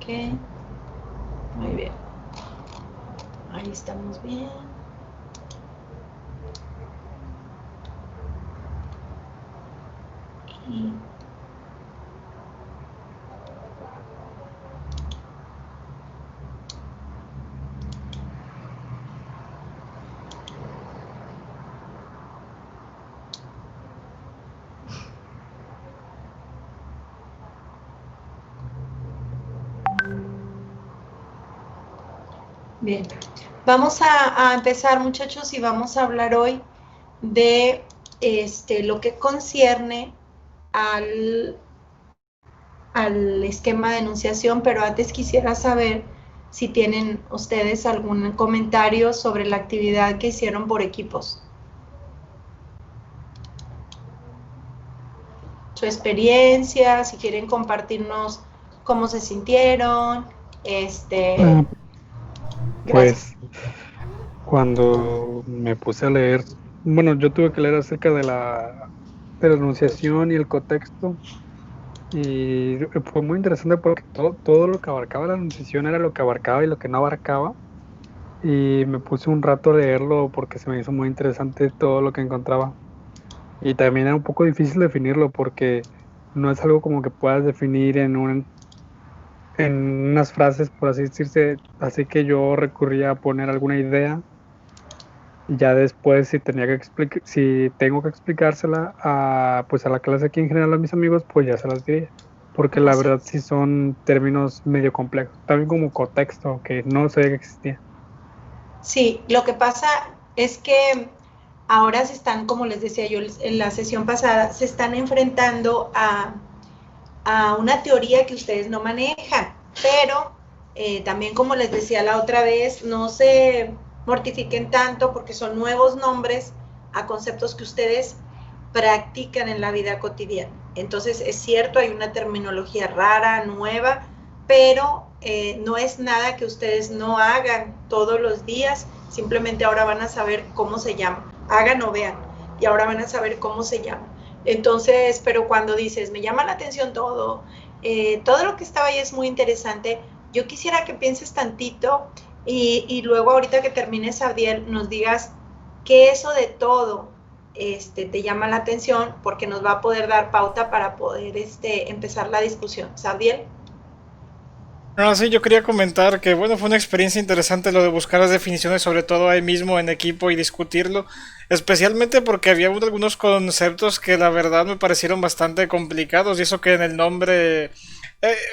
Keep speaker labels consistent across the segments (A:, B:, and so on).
A: Ok, muy bien. Ahí estamos bien. Y bien, vamos a empezar, muchachos, y vamos a hablar hoy de lo que concierne al, al esquema de enunciación, pero antes quisiera saber si tienen ustedes algún comentario sobre la actividad que hicieron por equipos. Su experiencia, si quieren compartirnos cómo se sintieron,
B: Ah,
A: gracias.
B: pues cuando me puse a leer, bueno, yo tuve que leer acerca de la enunciación y el contexto, y fue muy interesante porque todo lo que abarcaba la enunciación era lo que abarcaba y lo que no abarcaba, y me puse un rato a leerlo porque se me hizo muy interesante todo lo que encontraba. Y también era un poco difícil definirlo porque no es algo como que puedas definir en unas frases, por así decirse, así que yo recurría a poner alguna idea. Y ya después, si tenía que explicar, si tengo que explicársela a, pues a la clase aquí en general a mis amigos, pues ya se las diría. Porque la
A: Así
B: verdad
A: es.
B: sí son términos medio complejos. También como contexto, que no sabía que existía.
A: Sí, lo que pasa es que ahora se están, como les decía yo en la sesión pasada, se están enfrentando a una teoría que ustedes no manejan, pero también como les decía la otra vez, no se mortifiquen tanto porque son nuevos nombres a conceptos que ustedes practican en la vida cotidiana. Entonces es cierto, hay una terminología rara, nueva, pero no es nada que ustedes no hagan todos los días, simplemente ahora van a saber cómo se llama, hagan o vean, y ahora van a saber cómo se llama. Entonces, pero cuando dices, me llama la atención todo lo que estaba ahí es muy interesante, yo quisiera que pienses tantito y luego ahorita que termines, Abdiel, nos digas qué eso de todo te llama la atención porque nos va a poder dar pauta para poder empezar la discusión. ¿Sabdiel?
C: No, sí, yo quería comentar que, bueno, fue una experiencia interesante lo de buscar las definiciones, sobre todo ahí mismo en equipo y discutirlo, especialmente porque había algunos conceptos que la verdad me parecieron bastante complicados y eso que en el nombre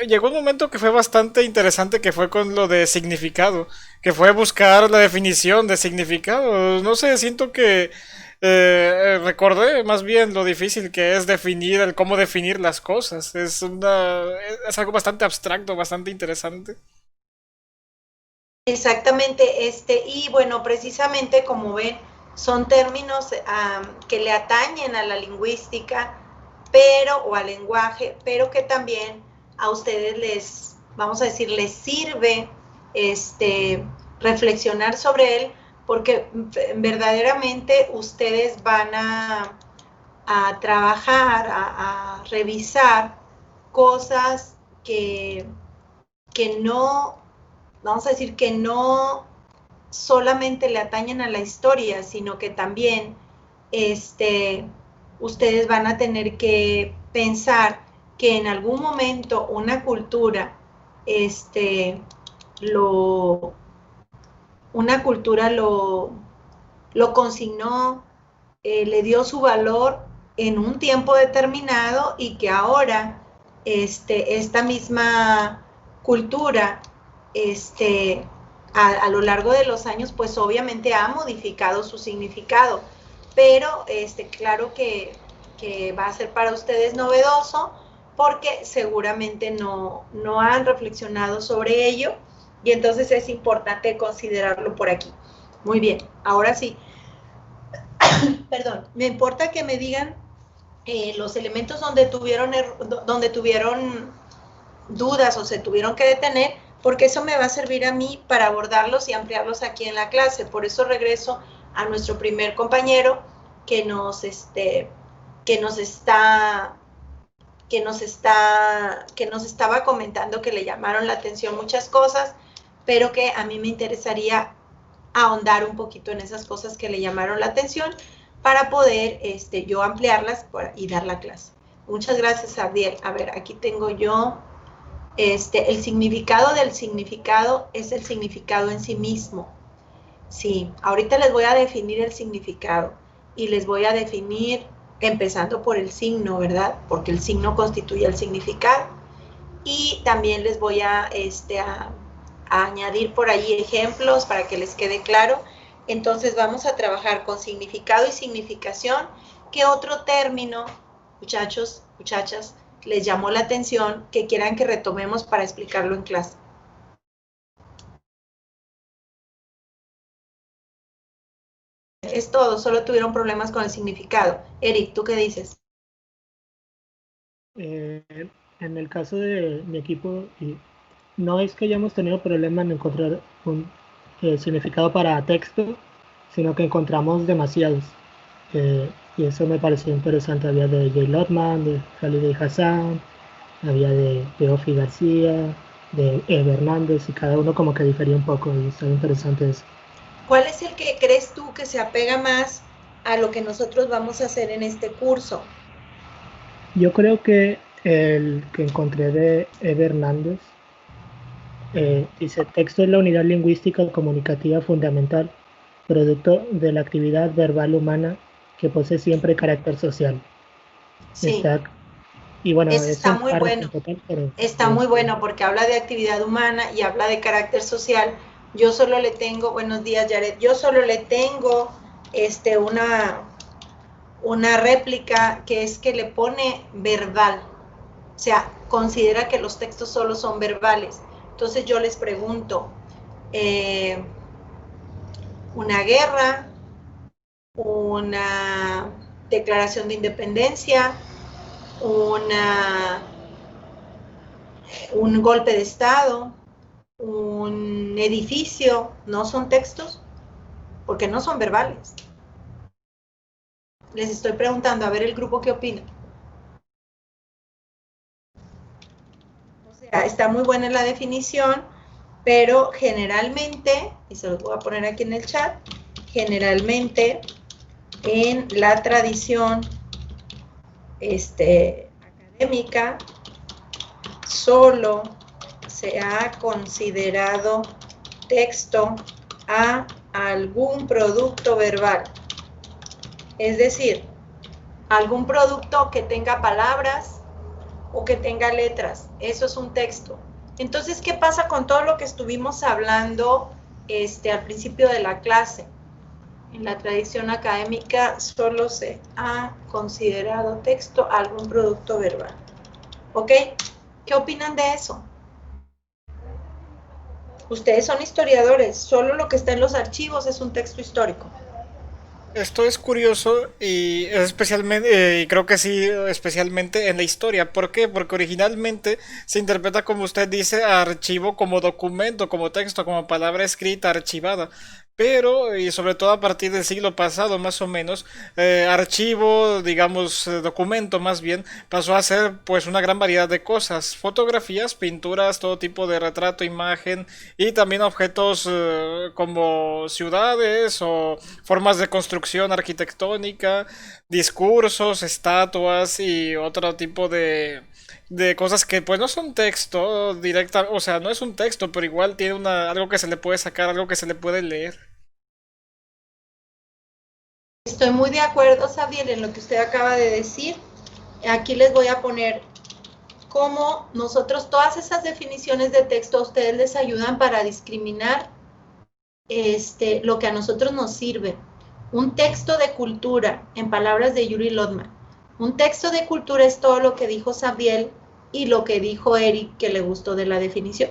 C: llegó un momento que fue bastante interesante que fue con lo de significado, que fue buscar la definición de significado. No sé, siento que recordé más bien lo difícil que es definir el cómo definir las cosas. Es algo bastante abstracto, bastante interesante.
A: Exactamente, y bueno, precisamente como ven, son términos que le atañen a la lingüística, pero, o al lenguaje, pero que también a ustedes les, vamos a decir, les sirve reflexionar sobre él, porque verdaderamente ustedes van a trabajar, a revisar cosas que no, vamos a decir, que no solamente le atañen a la historia, sino que también ustedes van a tener que pensar que en algún momento una cultura, este, lo, una cultura lo consignó, le dio su valor en un tiempo determinado y que ahora esta misma cultura a lo largo de los años pues obviamente ha modificado su significado, pero claro que va a ser para ustedes novedoso porque seguramente no han reflexionado sobre ello y entonces es importante considerarlo por aquí. Muy bien, ahora sí, perdón, me importa que me digan los elementos donde tuvieron dudas o se tuvieron que detener, porque eso me va a servir a mí para abordarlos y ampliarlos aquí en la clase. Por eso regreso a nuestro primer compañero que nos, que nos está que nos estaba comentando que le llamaron la atención muchas cosas, pero que a mí me interesaría ahondar un poquito en esas cosas que le llamaron la atención para poder yo ampliarlas y dar la clase. Muchas gracias, Abdiel. A ver, aquí tengo yo, el significado del significado es el significado en sí mismo. Sí, ahorita les voy a definir el significado y les voy a definir empezando por el signo, ¿verdad? Porque el signo constituye el significado. Y también les voy a añadir por ahí ejemplos para que les quede claro. Entonces vamos a trabajar con significado y significación. ¿Qué otro término, muchachos, muchachas, les llamó la atención que quieran que retomemos para explicarlo en clase? Es todo, solo tuvieron problemas con el significado. Eric, ¿tú qué dices?
D: En el caso de mi equipo, no es que hayamos tenido problema en encontrar un significado para texto, sino que encontramos demasiados. Y eso me pareció interesante. Había de Jay Lotman, de Khalid Hassan, había de Ofi García, de Eve Hernández, y cada uno como que difería un poco, y estaba interesante eso.
A: ¿Cuál es el que crees tú que se apega más a lo que nosotros vamos a hacer en este curso?
D: Yo creo que el que encontré de Eve Hernández dice: texto es la unidad lingüística comunicativa fundamental, producto de la actividad verbal humana que posee siempre carácter social.
A: Sí.
D: Y bueno,
A: eso está muy bueno. Está muy bueno porque habla de actividad humana y habla de carácter social. Yo solo le tengo, buenos días, Yaret, yo solo le tengo una réplica que es que le pone verbal. O sea, considera que los textos solo son verbales. Entonces yo les pregunto, una guerra, una declaración de independencia, un golpe de estado, un edificio, ¿no son textos? Porque no son verbales. Les estoy preguntando, a ver el grupo qué opina. O sea, está muy buena la definición, pero generalmente, y se los voy a poner aquí en el chat, generalmente en la tradición académica solo se ha considerado texto a algún producto verbal. Es decir, algún producto que tenga palabras o que tenga letras. Eso es un texto. Entonces, ¿qué pasa con todo lo que estuvimos hablando al principio de la clase? En la tradición académica solo se ha considerado texto algún producto verbal. ¿Ok? ¿Qué opinan de eso? Ustedes son historiadores, solo lo que está en los archivos es un texto histórico.
C: Esto es curioso y especialmente, creo que sí, especialmente en la historia. ¿Por qué? Porque originalmente se interpreta, como usted dice, archivo como documento, como texto, como palabra escrita, archivada. Pero, y sobre todo a partir del siglo pasado, más o menos, archivo, digamos, documento más bien, pasó a ser pues una gran variedad de cosas: fotografías, pinturas, todo tipo de retrato, imagen, y también objetos como ciudades o formas de construcción arquitectónica, discursos, estatuas y otro tipo de cosas que pues no son texto directa, o sea, no es un texto, pero igual tiene algo que se le puede sacar, algo que se le puede leer.
A: Estoy muy de acuerdo, Xavier, en lo que usted acaba de decir. Aquí les voy a poner cómo nosotros, todas esas definiciones de texto a ustedes les ayudan para discriminar lo que a nosotros nos sirve. Un texto de cultura, en palabras de Yuri Lotman, un texto de cultura es todo lo que dijo Xavier y lo que dijo Eric, que le gustó de la definición.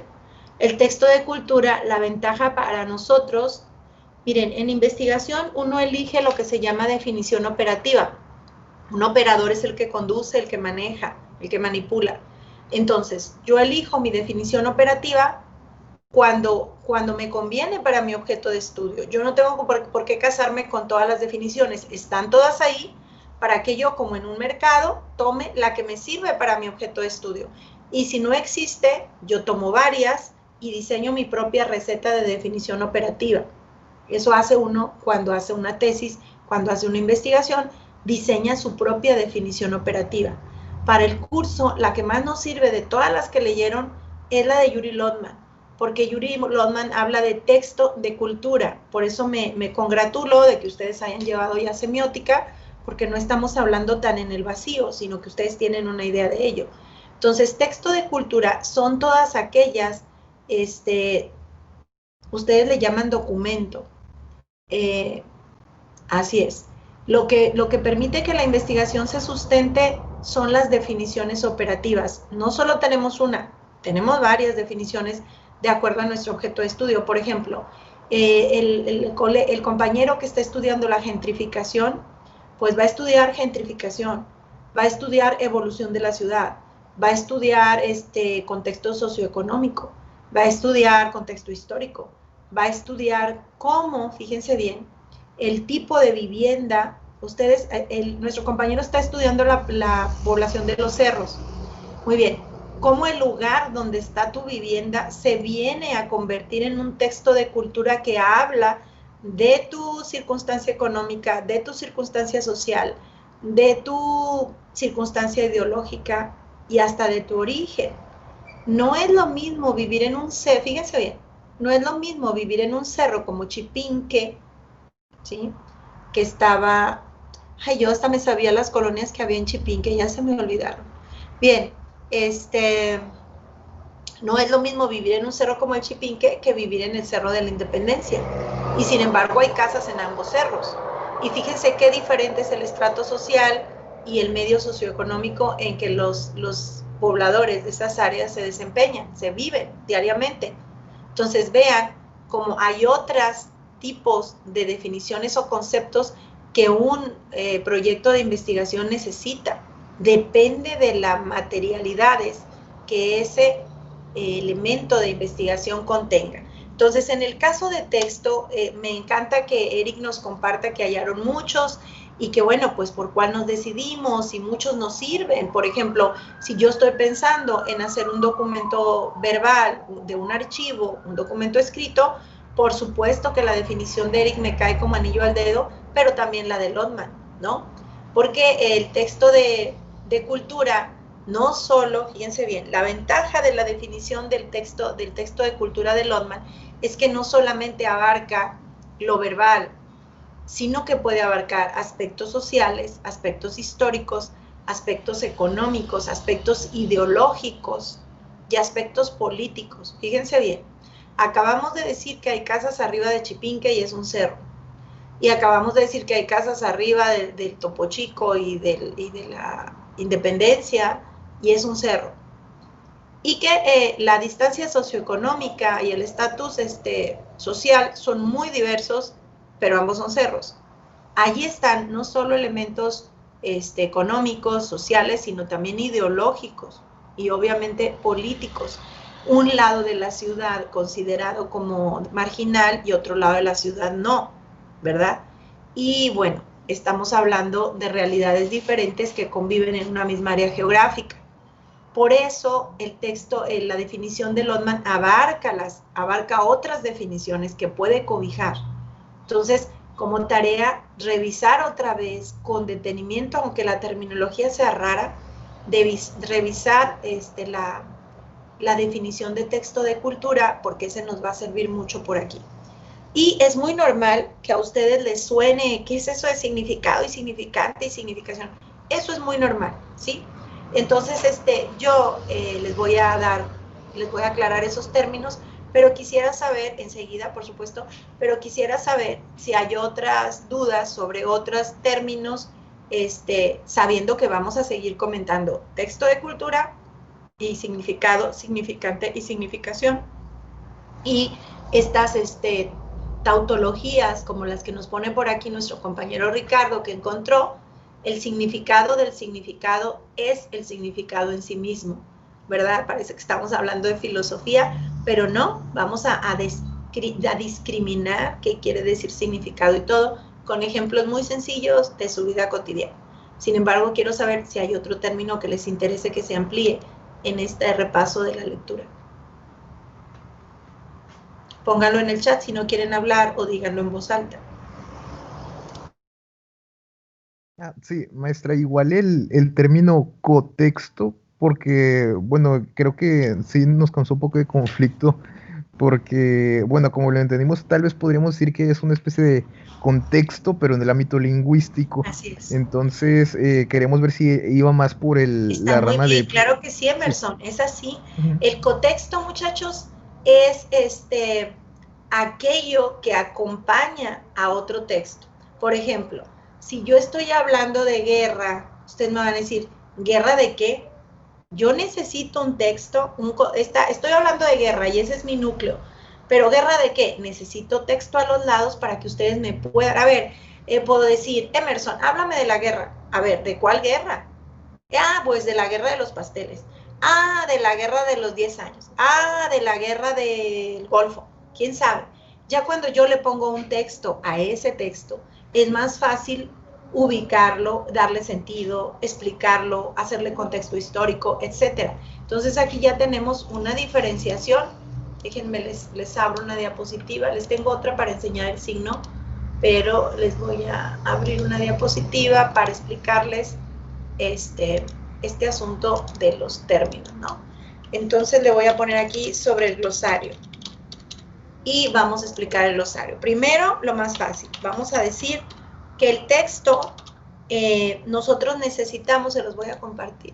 A: El texto de cultura, la ventaja para nosotros, miren, en investigación uno elige lo que se llama definición operativa. Un operador es el que conduce, el que maneja, el que manipula. Entonces, yo elijo mi definición operativa cuando me conviene para mi objeto de estudio. Yo no tengo por qué casarme con todas las definiciones. Están todas ahí, para que yo, como en un mercado, tome la que me sirve para mi objeto de estudio. Y si no existe, yo tomo varias y diseño mi propia receta de definición operativa. Eso hace uno cuando hace una tesis, cuando hace una investigación, diseña su propia definición operativa. Para el curso, la que más nos sirve de todas las que leyeron es la de Yuri Lotman, porque Yuri Lotman habla de texto, de cultura. Por eso me congratulo de que ustedes hayan llevado ya semiótica, porque no estamos hablando tan en el vacío, sino que ustedes tienen una idea de ello. Entonces, texto de cultura son todas aquellas, ustedes le llaman documento. Así es. Lo que permite que la investigación se sustente son las definiciones operativas. No solo tenemos una, tenemos varias definiciones de acuerdo a nuestro objeto de estudio. Por ejemplo, el compañero que está estudiando la gentrificación, pues va a estudiar gentrificación, va a estudiar evolución de la ciudad, va a estudiar contexto socioeconómico, va a estudiar contexto histórico, va a estudiar cómo, fíjense bien, el tipo de vivienda. Nuestro compañero está estudiando la población de los cerros. Muy bien, cómo el lugar donde está tu vivienda se viene a convertir en un texto de cultura que habla de tu circunstancia económica, de tu circunstancia social, de tu circunstancia ideológica y hasta de tu origen. No es lo mismo vivir en un cerro, fíjense bien, no es lo mismo vivir en un cerro como Chipinque, ¿sí? Que estaba, yo hasta me sabía las colonias que había en Chipinque, ya se me olvidaron. Bien, no es lo mismo vivir en un cerro como el Chipinque que vivir en el Cerro de la Independencia. Y sin embargo hay casas en ambos cerros. Y fíjense qué diferente es el estrato social y el medio socioeconómico en que los pobladores de esas áreas se desempeñan, se viven diariamente. Entonces vean cómo hay otros tipos de definiciones o conceptos que un proyecto de investigación necesita. Depende de las materialidades que ese elemento de investigación contenga. Entonces, en el caso de texto, me encanta que Eric nos comparta que hallaron muchos y que, bueno, pues por cuál nos decidimos y muchos nos sirven. Por ejemplo, si yo estoy pensando en hacer un documento verbal de un archivo, un documento escrito, por supuesto que la definición de Eric me cae como anillo al dedo, pero también la de Lotman, ¿no? Porque el texto de cultura no solo, fíjense bien, la ventaja de la definición del texto de cultura de Lotman es que no solamente abarca lo verbal, sino que puede abarcar aspectos sociales, aspectos históricos, aspectos económicos, aspectos ideológicos y aspectos políticos. Fíjense bien, acabamos de decir que hay casas arriba de Chipinque y es un cerro. Y acabamos de decir que hay casas arriba del Topo Chico y de la Independencia y es un cerro. Y que la distancia socioeconómica y el estatus social son muy diversos, pero ambos son cerros. Allí están no solo elementos económicos, sociales, sino también ideológicos y obviamente políticos. Un lado de la ciudad considerado como marginal y otro lado de la ciudad no, ¿verdad? Y bueno, estamos hablando de realidades diferentes que conviven en una misma área geográfica. Por eso el texto, la definición de Lotman abarca otras definiciones que puede cobijar. Entonces, como tarea, revisar otra vez con detenimiento, aunque la terminología sea rara, revisar la definición de texto de cultura, porque ese nos va a servir mucho por aquí. Y es muy normal que a ustedes les suene, ¿qué es eso de significado y significante y significación? Eso es muy normal, ¿sí? Entonces, yo les voy a aclarar esos términos, pero quisiera saber, enseguida, por supuesto, pero quisiera saber si hay otras dudas sobre otros términos, sabiendo que vamos a seguir comentando texto de cultura y significado, significante y significación. Y estas tautologías, como las que nos pone por aquí nuestro compañero Ricardo, que encontró, el significado del significado es el significado en sí mismo, ¿verdad? Parece que estamos hablando de filosofía, pero no, vamos a discriminar qué quiere decir significado y todo, con ejemplos muy sencillos de su vida cotidiana. Sin embargo, quiero saber si hay otro término que les interese que se amplíe en este repaso de la lectura. Pónganlo en el chat si no quieren hablar o díganlo en voz alta.
E: Sí, maestra, igual el término cotexto, porque, bueno, creo que sí nos causó un poco de conflicto, porque, bueno, como lo entendimos, tal vez podríamos decir que es una especie de contexto, pero en el ámbito lingüístico.
A: Así es.
E: Entonces, queremos ver si iba más por
A: Está
E: la
A: muy
E: rama
A: bien,
E: de...
A: claro que sí, Emerson, es así.
E: Ujú.
A: El contexto, muchachos, es aquello que acompaña a otro texto. Por ejemplo, si yo estoy hablando de guerra, ustedes me van a decir, ¿guerra de qué? Yo necesito un texto, estoy hablando de guerra y ese es mi núcleo, pero ¿guerra de qué? Necesito texto a los lados para que ustedes me puedan, a ver, puedo decir, Emerson, háblame de la guerra. A ver, ¿de cuál guerra? Ah, pues de la guerra de los pasteles. Ah, de la guerra de los 10 años. Ah, de la guerra del Golfo. ¿Quién sabe? Ya cuando yo le pongo un texto a ese texto, es más fácil ubicarlo, darle sentido, explicarlo, hacerle contexto histórico, etc. Entonces aquí ya tenemos una diferenciación. Déjenme, les abro una diapositiva. Les tengo otra para enseñar el signo, pero les voy a abrir una diapositiva para explicarles este asunto de los términos, ¿no? Entonces le voy a poner aquí sobre el glosario y vamos a explicar el glosario. Primero, lo más fácil, vamos a decir que el texto nosotros necesitamos, se los voy a compartir,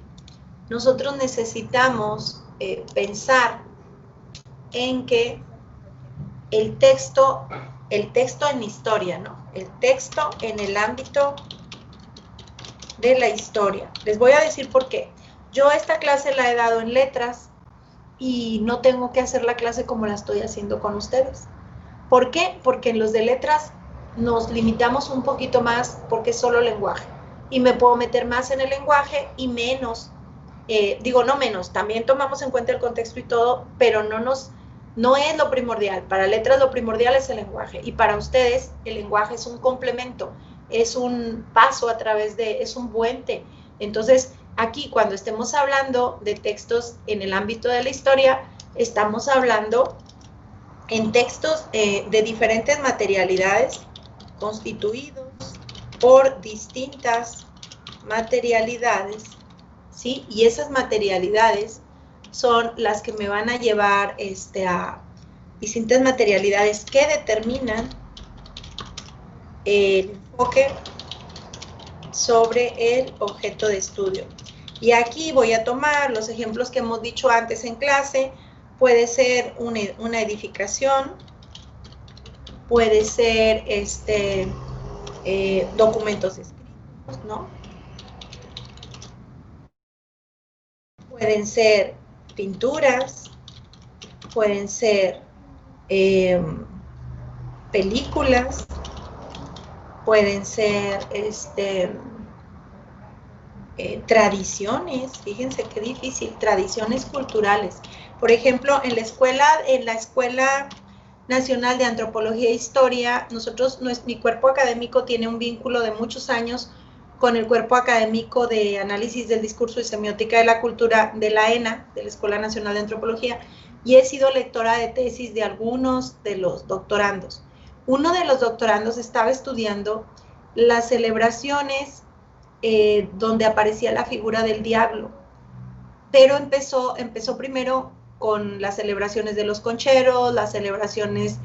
A: nosotros necesitamos pensar en que el texto en historia, ¿no? El texto en el ámbito de la historia. Les voy a decir por qué. Yo esta clase la he dado en letras y no tengo que hacer la clase como la estoy haciendo con ustedes. ¿Por qué? Porque en los de letras nos limitamos un poquito más porque es solo lenguaje. Y me puedo meter más en el lenguaje y menos, no menos, también tomamos en cuenta el contexto y todo, pero no es lo primordial. Para letras lo primordial es el lenguaje y para ustedes el lenguaje es un complemento, es un paso a través de, es un puente. Entonces, aquí cuando estemos hablando de textos en el ámbito de la historia, estamos hablando en textos de diferentes materialidades constituidos por distintas materialidades, ¿sí? Y esas materialidades son las que me van a llevar a distintas materialidades que determinan el enfoque sobre el objeto de estudio. Y aquí voy a tomar los ejemplos que hemos dicho antes en clase. Puede ser una edificación, puede ser documentos escritos, ¿no? Pueden ser pinturas, pueden ser películas, pueden ser tradiciones, fíjense qué difícil, tradiciones culturales. Por ejemplo, en la Escuela Nacional de Antropología e Historia, mi cuerpo académico tiene un vínculo de muchos años con el cuerpo académico de análisis del discurso y semiótica de la cultura de la ENA, de la Escuela Nacional de Antropología, y he sido lectora de tesis de algunos de los doctorandos. Uno de los doctorandos estaba estudiando las celebraciones donde aparecía la figura del diablo, pero empezó primero con las celebraciones de los concheros, las celebraciones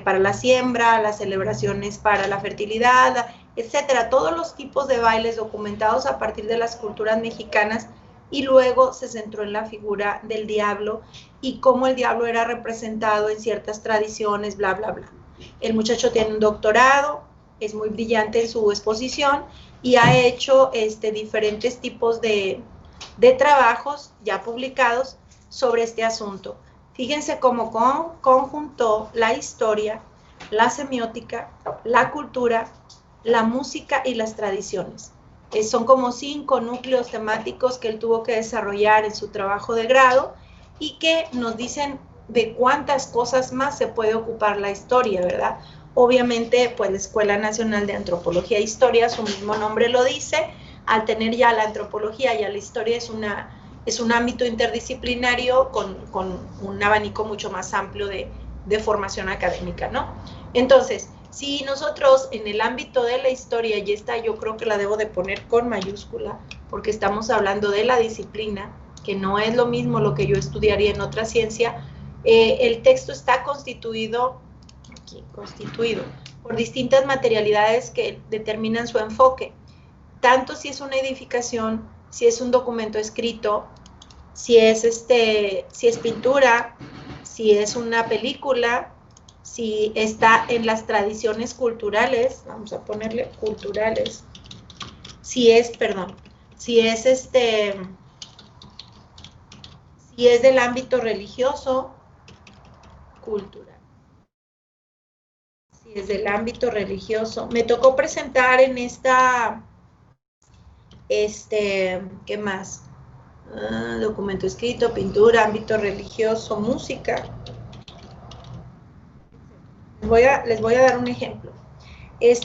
A: para la siembra, las celebraciones para la fertilidad, etcétera, todos los tipos de bailes documentados a partir de las culturas mexicanas, y luego se centró en la figura del diablo y cómo el diablo era representado en ciertas tradiciones, bla, bla, bla. El muchacho tiene un doctorado, es muy brillante en su exposición y ha hecho diferentes tipos de trabajos ya publicados sobre este asunto. Fíjense cómo conjuntó la historia, la semiótica, la cultura, la música y las tradiciones. Son como 5 núcleos temáticos que él tuvo que desarrollar en su trabajo de grado y que nos dicen de cuántas cosas más se puede ocupar la historia, ¿verdad? Obviamente, pues la Escuela Nacional de Antropología e Historia, su mismo nombre lo dice, al tener ya la antropología, ya la historia es un ámbito interdisciplinario con un abanico mucho más amplio de formación académica, ¿no? Entonces, si nosotros en el ámbito de la historia, y esta yo creo que la debo de poner con mayúscula, porque estamos hablando de la disciplina, que no es lo mismo lo que yo estudiaría en otra ciencia, el texto está constituido por distintas materialidades que determinan su enfoque, tanto si es una edificación, si es un documento escrito, si es pintura, si es una película, si está en las tradiciones culturales, vamos a ponerle culturales, si es del ámbito religioso, cultural. Si es del ámbito religioso. Me tocó presentar en esta, ¿qué más? Documento escrito, pintura, ámbito religioso, música. Les voy a dar un ejemplo.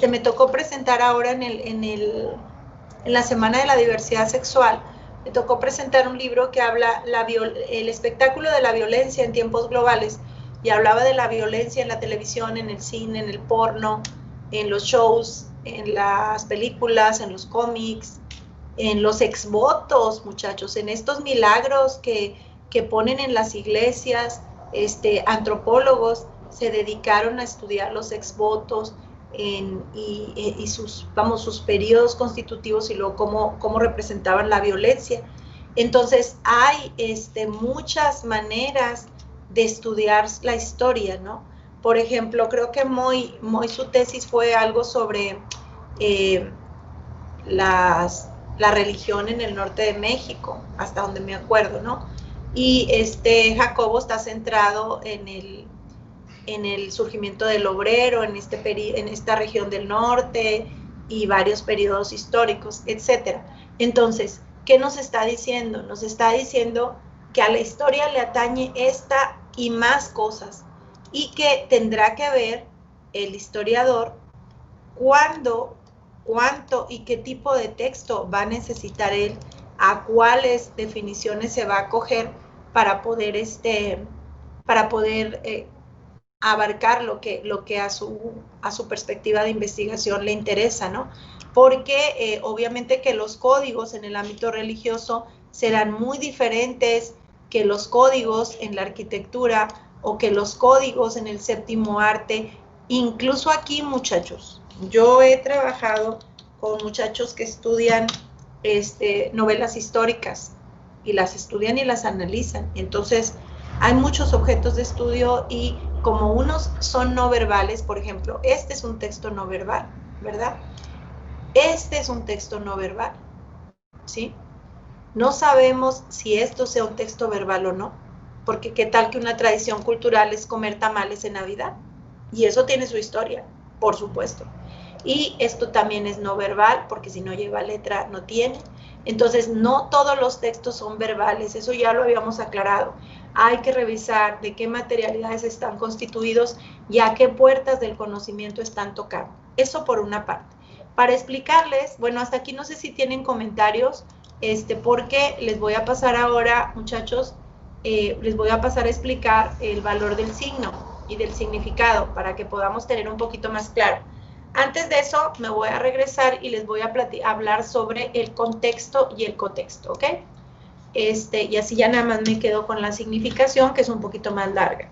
A: Me tocó presentar ahora en la Semana de la Diversidad Sexual, me tocó presentar un libro que habla el espectáculo de la violencia en tiempos globales, y hablaba de la violencia en la televisión, en el cine, en el porno, en los shows, en las películas, en los cómics, en los exvotos, muchachos, en estos milagros que ponen en las iglesias. Antropólogos se dedicaron a estudiar los exvotos y sus periodos constitutivos, y luego cómo representaban la violencia. Entonces hay muchas maneras de estudiar la historia, ¿no? Por ejemplo, creo que Moy su tesis fue algo sobre la religión en el norte de México, hasta donde me acuerdo, ¿no? Y Jacobo está centrado en el surgimiento del obrero, en esta región del norte, y varios periodos históricos, etc. Entonces, ¿qué nos está diciendo? Nos está diciendo que a la historia le atañe esta y más cosas, y que tendrá que ver el historiador cuándo, cuánto y qué tipo de texto va a necesitar él, a cuáles definiciones se va a acoger para poder abarcar lo que a su perspectiva de investigación le interesa, ¿no? Porque obviamente que los códigos en el ámbito religioso serán muy diferentes que los códigos en la arquitectura, o que los códigos en el séptimo arte. Incluso aquí, muchachos, yo he trabajado con muchachos que estudian novelas históricas, y las estudian y las analizan. Entonces, hay muchos objetos de estudio, y como unos son no verbales, por ejemplo, este es un texto no verbal, ¿verdad? Este es un texto no verbal, ¿sí? No sabemos si esto sea un texto verbal o no, porque qué tal que una tradición cultural es comer tamales en Navidad, y eso tiene su historia, por supuesto. Y esto también es no verbal, porque si no lleva letra no tiene. Entonces, no todos los textos son verbales, eso ya lo habíamos aclarado. Hay que revisar de qué materialidades están constituidos y a qué puertas del conocimiento están tocando. Eso por una parte. Para explicarles, bueno, hasta aquí no sé si tienen comentarios, porque les voy a pasar ahora, muchachos, les voy a pasar a explicar el valor del signo y del significado, para que podamos tener un poquito más claro. Antes de eso, me voy a regresar y les voy a hablar sobre el contexto y el cotexto, ¿ok? Y así ya nada más me quedo con la significación, que es un poquito más larga.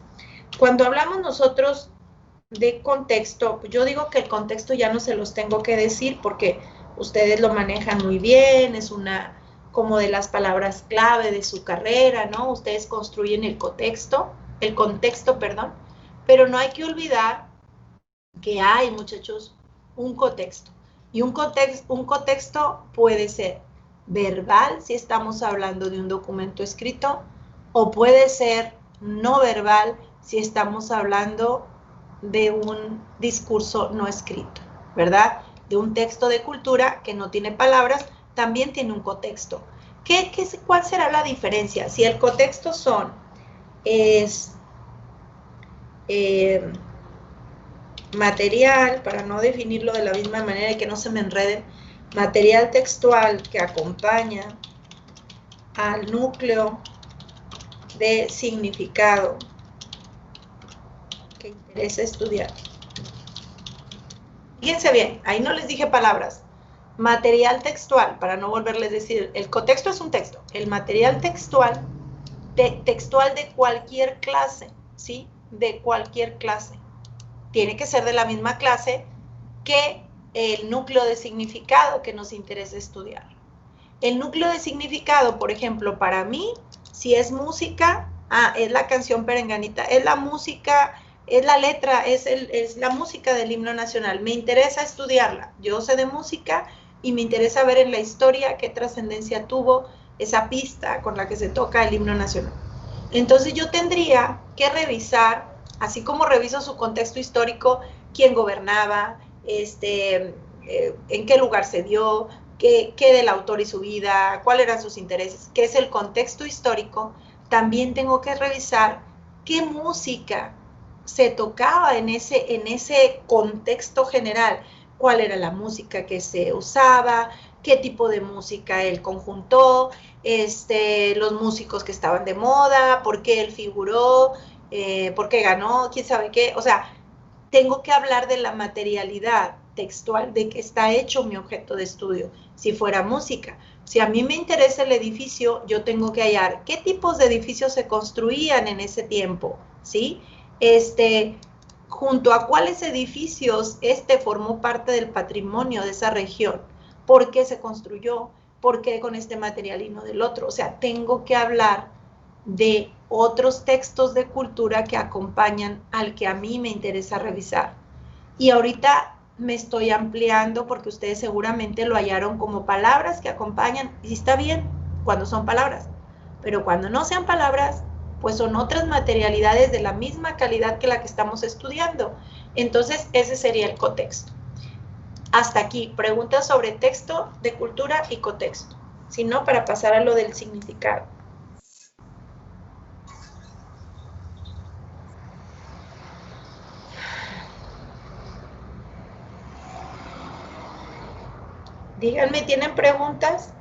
A: Cuando hablamos nosotros de contexto, yo digo que el contexto ya no se los tengo que decir, porque ustedes lo manejan muy bien, es una como de las palabras clave de su carrera, ¿no? Ustedes construyen el contexto, perdón, pero no hay que olvidar que hay, muchachos, un contexto. Y un contexto puede ser verbal, si estamos hablando de un documento escrito, o puede ser no verbal, si estamos hablando de un discurso no escrito, ¿verdad? De un texto de cultura que no tiene palabras, también tiene un contexto. ¿Cuál será la diferencia? Si el contexto es material, para no definirlo de la misma manera y que no se me enreden, Material textual que acompaña al núcleo de significado que interesa estudiar. Fíjense bien, ahí no les dije palabras. Material textual, para no volverles a decir, el contexto es un texto. El material textual, textual de cualquier clase, ¿sí? De cualquier clase. Tiene que ser de la misma clase que el núcleo de significado que nos interesa estudiar. El núcleo de significado, por ejemplo, para mí, si es música, es la canción perenganita, es la música, es la letra, es la música del himno nacional. Me interesa estudiarla. Yo sé de música y me interesa ver en la historia qué trascendencia tuvo esa pista con la que se toca el himno nacional. Entonces yo tendría que revisar, así como reviso su contexto histórico, quién gobernaba, en qué lugar se dio, qué del autor y su vida, cuáles eran sus intereses, qué es el contexto histórico. También tengo que revisar qué música se tocaba en ese contexto general, cuál era la música que se usaba, qué tipo de música él conjuntó, los músicos que estaban de moda, por qué él figuró, por qué ganó, quién sabe qué. O sea, tengo que hablar de la materialidad textual, de qué está hecho mi objeto de estudio. Si fuera música, si a mí me interesa el edificio, yo tengo que hallar qué tipos de edificios se construían en ese tiempo, ¿sí? Junto a cuáles edificios formó parte del patrimonio de esa región, por qué se construyó, por qué con este material y no del otro. O sea, tengo que hablar de otros textos de cultura que acompañan al que a mí me interesa revisar. Y ahorita me estoy ampliando porque ustedes seguramente lo hallaron como palabras que acompañan, y está bien cuando son palabras, pero cuando no sean palabras, pues son otras materialidades de la misma calidad que la que estamos estudiando. Entonces, ese sería el contexto. Hasta aquí, preguntas sobre texto de cultura y contexto. Si no, para pasar a lo del significado. Díganme, ¿tienen preguntas?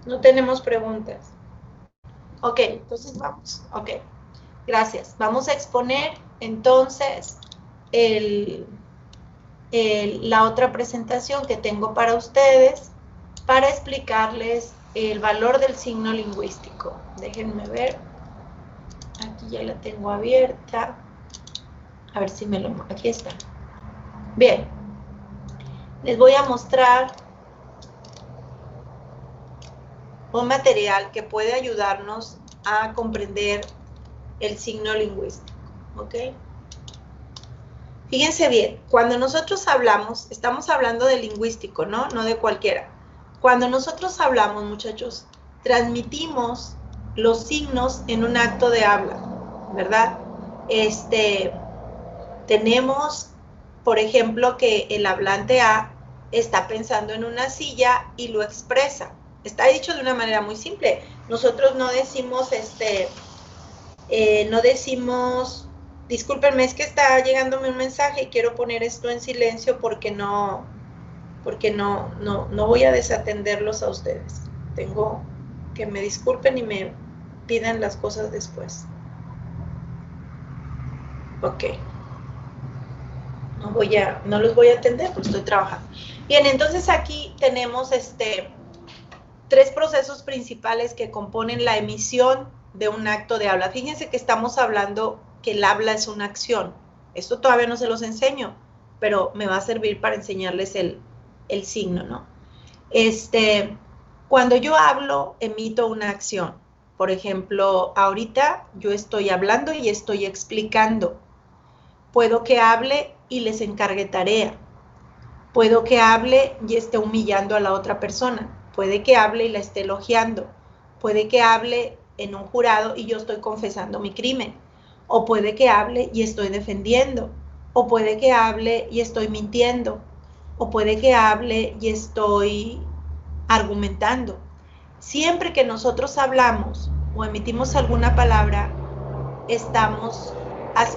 A: No tenemos preguntas. Ok, entonces vamos. Ok, gracias. Vamos a exponer entonces la otra presentación que tengo para ustedes para explicarles el valor del signo lingüístico. Déjenme ver. Aquí ya la tengo abierta. A ver si me lo... Aquí está. Bien. Les voy a mostrar un material que puede ayudarnos a comprender el signo lingüístico, ¿ok? Fíjense bien, cuando nosotros hablamos, estamos hablando de lingüístico, ¿no? No de cualquiera. Cuando nosotros hablamos, muchachos, transmitimos los signos en un acto de habla, ¿verdad? Tenemos, por ejemplo, que el hablante A está pensando en una silla y lo expresa. Está dicho de una manera muy simple. Nosotros no decimos, discúlpenme, es que está llegándome un mensaje y quiero poner esto en silencio porque no voy a desatenderlos a ustedes. Tengo que me disculpen y me pidan las cosas después. Ok. No los voy a atender porque estoy trabajando. Bien, entonces aquí tenemos tres procesos principales que componen la emisión de un acto de habla. Fíjense que estamos hablando que el habla es una acción. Esto todavía no se los enseño, pero me va a servir para enseñarles el signo, ¿no? Cuando yo hablo, emito una acción. Por ejemplo, ahorita yo estoy hablando y estoy explicando. Puedo que hable y les encargue tarea. Puedo que hable y esté humillando a la otra persona. Puede que hable y la esté elogiando. Puede que hable en un jurado y yo estoy confesando mi crimen. O puede que hable y estoy defendiendo. O puede que hable y estoy mintiendo. O puede que hable y estoy argumentando. Siempre que nosotros hablamos o emitimos alguna palabra, estamos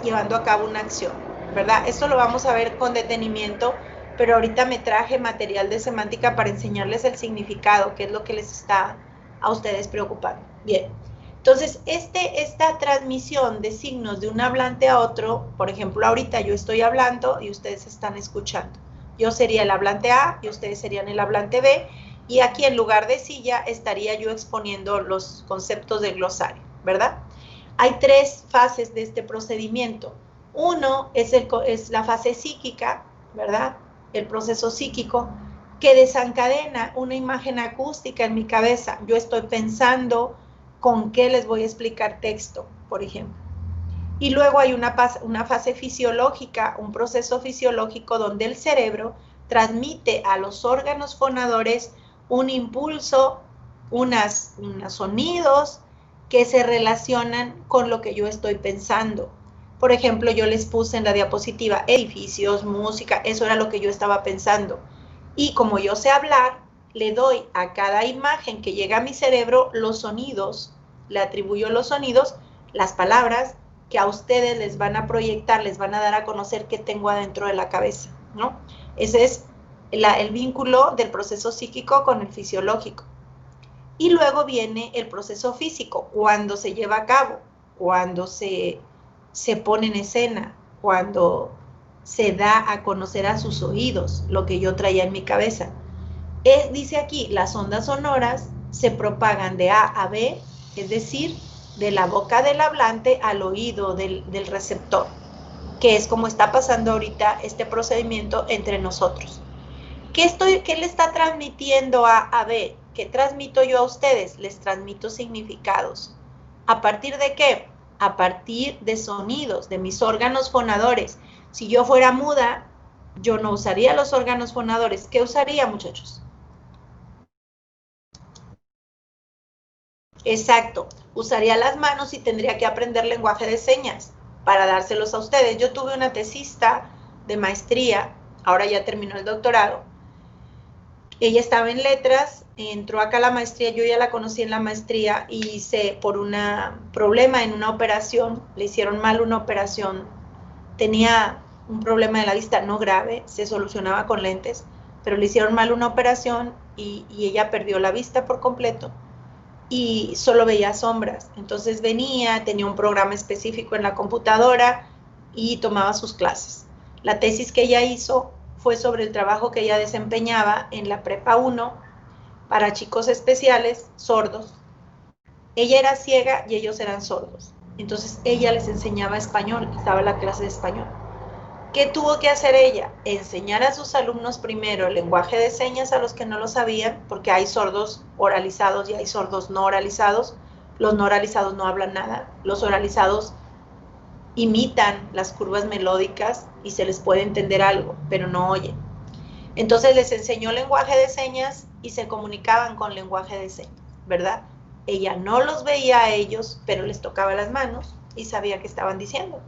A: llevando a cabo una acción. ¿verdad? Esto lo vamos a ver con detenimiento, pero ahorita me traje material de semántica para enseñarles el significado, que es lo que les está a ustedes preocupando. Bien, entonces esta transmisión de signos de un hablante a otro, por ejemplo, ahorita yo estoy hablando y ustedes están escuchando. Yo sería el hablante A y ustedes serían el hablante B, y aquí en lugar de silla estaría yo exponiendo los conceptos del glosario, ¿verdad? Hay 3 fases de este procedimiento. Uno es la fase psíquica, ¿verdad? El proceso psíquico, que desencadena una imagen acústica en mi cabeza. Yo estoy pensando con qué les voy a explicar texto, por ejemplo. Y luego hay una fase fisiológica, un proceso fisiológico donde el cerebro transmite a los órganos fonadores un impulso, unos sonidos que se relacionan con lo que yo estoy pensando. Por ejemplo, yo les puse en la diapositiva edificios, música, eso era lo que yo estaba pensando. Y como yo sé hablar, le doy a cada imagen que llega a mi cerebro los sonidos, le atribuyo los sonidos, las palabras que a ustedes les van a proyectar, les van a dar a conocer qué tengo adentro de la cabeza, ¿no? Ese es el vínculo del proceso psíquico con el fisiológico. Y luego viene el proceso físico, cuando se lleva a cabo, cuando se pone en escena, cuando se da a conocer a sus oídos lo que yo traía en mi cabeza. Dice aquí, las ondas sonoras se propagan de A a B, es decir, de la boca del hablante al oído del receptor, que es como está pasando ahorita este procedimiento entre nosotros. ¿Qué le está transmitiendo a B? ¿Qué transmito yo a ustedes? Les transmito significados. ¿A partir de qué? A partir de sonidos, de mis órganos fonadores. Si yo fuera muda, yo no usaría los órganos fonadores. ¿Qué usaría, muchachos? Exacto, usaría las manos y tendría que aprender lenguaje de señas para dárselos a ustedes. Yo tuve una tesista de maestría, ahora ya terminó el doctorado. Ella estaba en letras, entró acá a la maestría, yo ya la conocí en la maestría y por un problema en una operación, le hicieron mal una operación, tenía un problema de la vista no grave, se solucionaba con lentes, pero le hicieron mal una operación y ella perdió la vista por completo y solo veía sombras. Entonces venía, tenía un programa específico en la computadora y tomaba sus clases. La tesis que ella hizo fue sobre el trabajo que ella desempeñaba en la Prepa 1 para chicos especiales sordos. Ella era ciega y ellos eran sordos. Entonces ella les enseñaba español, estaba en la clase de español. ¿Qué tuvo que hacer ella? Enseñar a sus alumnos primero el lenguaje de señas a los que no lo sabían, porque hay sordos oralizados y hay sordos no oralizados. Los no oralizados no hablan nada. Los oralizados imitan las curvas melódicas y se les puede entender algo, pero no oyen. Entonces les enseñó lenguaje de señas y se comunicaban con lenguaje de señas, ¿verdad? Ella no los veía a ellos, pero les tocaba las manos y sabía qué estaban diciendo.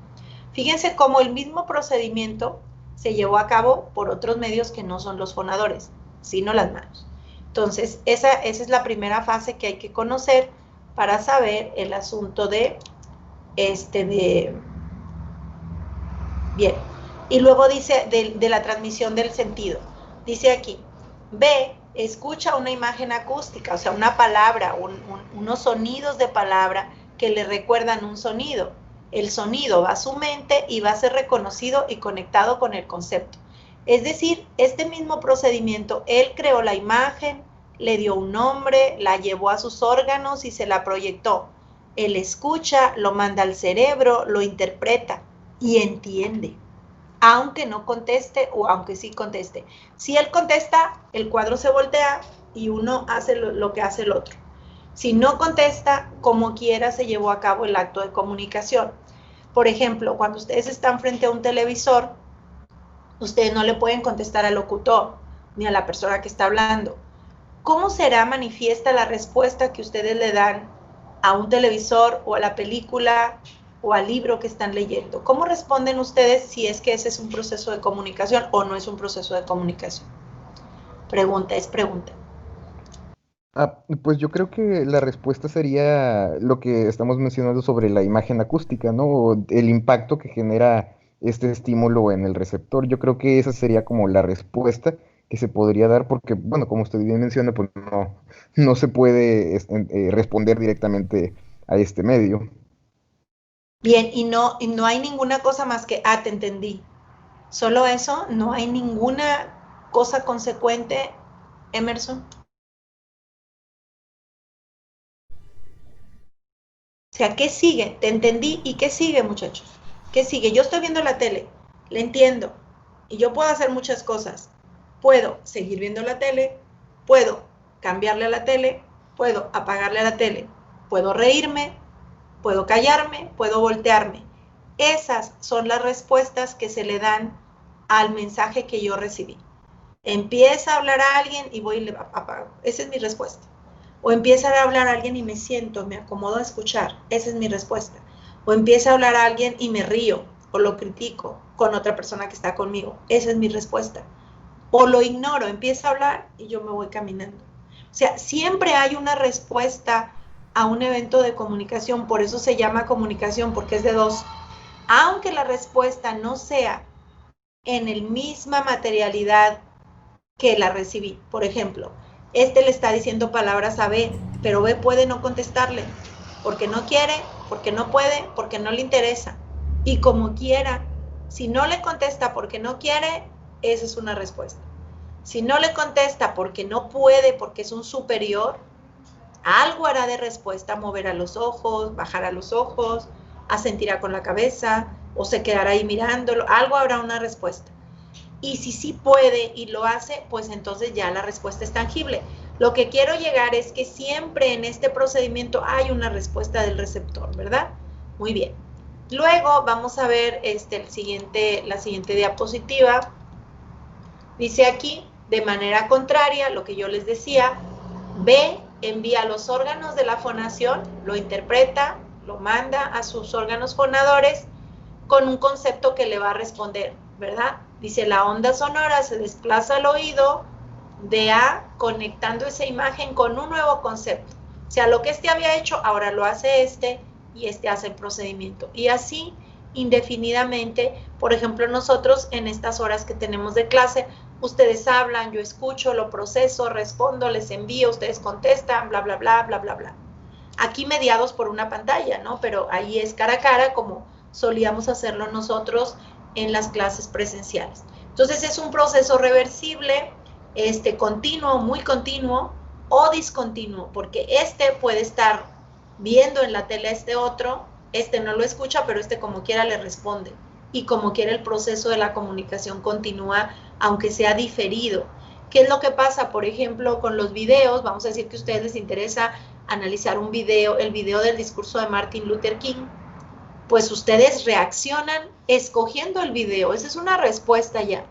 A: Fíjense cómo el mismo procedimiento se llevó a cabo por otros medios que no son los fonadores, sino las manos. Entonces, esa es la primera fase que hay que conocer para saber el asunto de bien. Y luego dice de la transmisión del sentido. Dice aquí, B, escucha una imagen acústica, o sea, una palabra, unos sonidos de palabra que le recuerdan un sonido. El sonido va a su mente y va a ser reconocido y conectado con el concepto. Es decir, este mismo procedimiento, él creó la imagen, le dio un nombre, la llevó a sus órganos y se la proyectó. Él escucha, lo manda al cerebro, lo interpreta y entiende, aunque no conteste o aunque sí conteste. Si él contesta, el cuadro se voltea y uno hace lo que hace el otro. Si no contesta, como quiera se llevó a cabo el acto de comunicación. Por ejemplo, cuando ustedes están frente a un televisor, ustedes no le pueden contestar al locutor ni a la persona que está hablando. ¿Cómo será manifiesta la respuesta que ustedes le dan a un televisor o a la película o al libro que están leyendo? ¿Cómo responden ustedes si es que ese es un proceso de comunicación o no es un proceso de comunicación? Pregunta.
E: Pues yo creo que la respuesta sería lo que estamos mencionando sobre la imagen acústica, ¿no? El impacto que genera este estímulo en el receptor. Yo creo que esa sería como la respuesta que se podría dar, porque, bueno, como usted bien menciona, pues no se puede responder directamente a este medio.
A: Bien, y no hay ninguna cosa más que, te entendí. Solo eso, no hay ninguna cosa consecuente, Emerson. O sea, ¿qué sigue? Te entendí. ¿Y qué sigue, muchachos? ¿Qué sigue? Yo estoy viendo la tele, le entiendo. Y yo puedo hacer muchas cosas. Puedo seguir viendo la tele, puedo cambiarle a la tele, puedo apagarle a la tele, puedo reírme, puedo callarme, puedo voltearme. Esas son las respuestas que se le dan al mensaje que yo recibí. Empieza a hablar a alguien y voy y le apago. Esa es mi respuesta. O empieza a hablar a alguien y me siento, me acomodo a escuchar. Esa es mi respuesta. O empieza a hablar a alguien y me río o lo critico con otra persona que está conmigo. Esa es mi respuesta. O lo ignoro, empieza a hablar y yo me voy caminando. O sea, siempre hay una respuesta a un evento de comunicación, por eso se llama comunicación, porque es de dos. Aunque la respuesta no sea en el misma materialidad que la recibí. Por ejemplo, le está diciendo palabras a B, pero B puede no contestarle, porque no quiere, porque no puede, porque no le interesa. Y como quiera, si no le contesta porque no quiere, esa es una respuesta. Si no le contesta porque no puede, porque es un superior, algo hará de respuesta, moverá los ojos, bajará los ojos, asentirá con la cabeza, o se quedará ahí mirándolo, algo habrá una respuesta. Y si sí puede y lo hace, pues entonces ya la respuesta es tangible. Lo que quiero llegar es que siempre en este procedimiento hay una respuesta del receptor, ¿verdad? Muy bien. Luego vamos a ver la siguiente diapositiva. Dice aquí, de manera contraria, lo que yo les decía, B envía a los órganos de la fonación, lo interpreta, lo manda a sus órganos fonadores con un concepto que le va a responder, ¿verdad? Dice, la onda sonora se desplaza al oído de A, conectando esa imagen con un nuevo concepto. O sea, lo que había hecho, ahora lo hace y hace el procedimiento. Y así, indefinidamente, por ejemplo, nosotros en estas horas que tenemos de clase, ustedes hablan, yo escucho, lo proceso, respondo, les envío, ustedes contestan, bla, bla, bla, bla, bla, bla. Aquí mediados por una pantalla, ¿no? Pero ahí es cara a cara como solíamos hacerlo nosotros en las clases presenciales. Entonces es un proceso reversible, continuo, muy continuo o discontinuo, porque puede estar viendo en la tele a otro, no lo escucha, pero como quiera le responde. Y como quiera el proceso de la comunicación continúa, aunque sea diferido. ¿Qué es lo que pasa, por ejemplo, con los videos? Vamos a decir que a ustedes les interesa analizar un video, el video del discurso de Martin Luther King. Pues ustedes reaccionan escogiendo el video, esa es una respuesta ya.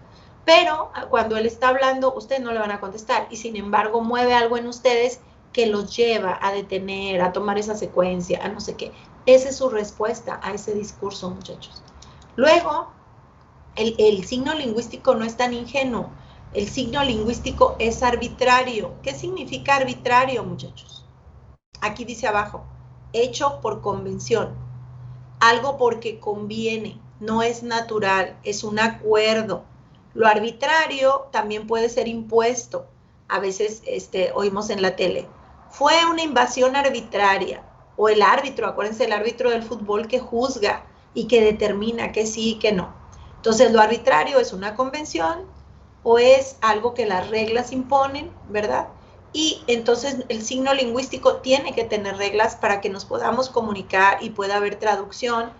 A: Pero cuando él está hablando, ustedes no le van a contestar y sin embargo mueve algo en ustedes que los lleva a detener, a tomar esa secuencia, a no sé qué. Esa es su respuesta a ese discurso, muchachos. Luego, el signo lingüístico no es tan ingenuo. El signo lingüístico es arbitrario. ¿Qué significa arbitrario, muchachos? Aquí dice abajo, hecho por convención. Algo porque conviene, no es natural, es un acuerdo. Lo arbitrario también puede ser impuesto. A veces oímos en la tele, fue una invasión arbitraria. O el árbitro, acuérdense, el árbitro del fútbol que juzga y que determina que sí y que no. Entonces, lo arbitrario es una convención o es algo que las reglas imponen, ¿verdad? Y entonces el signo lingüístico tiene que tener reglas para que nos podamos comunicar y pueda haber traducción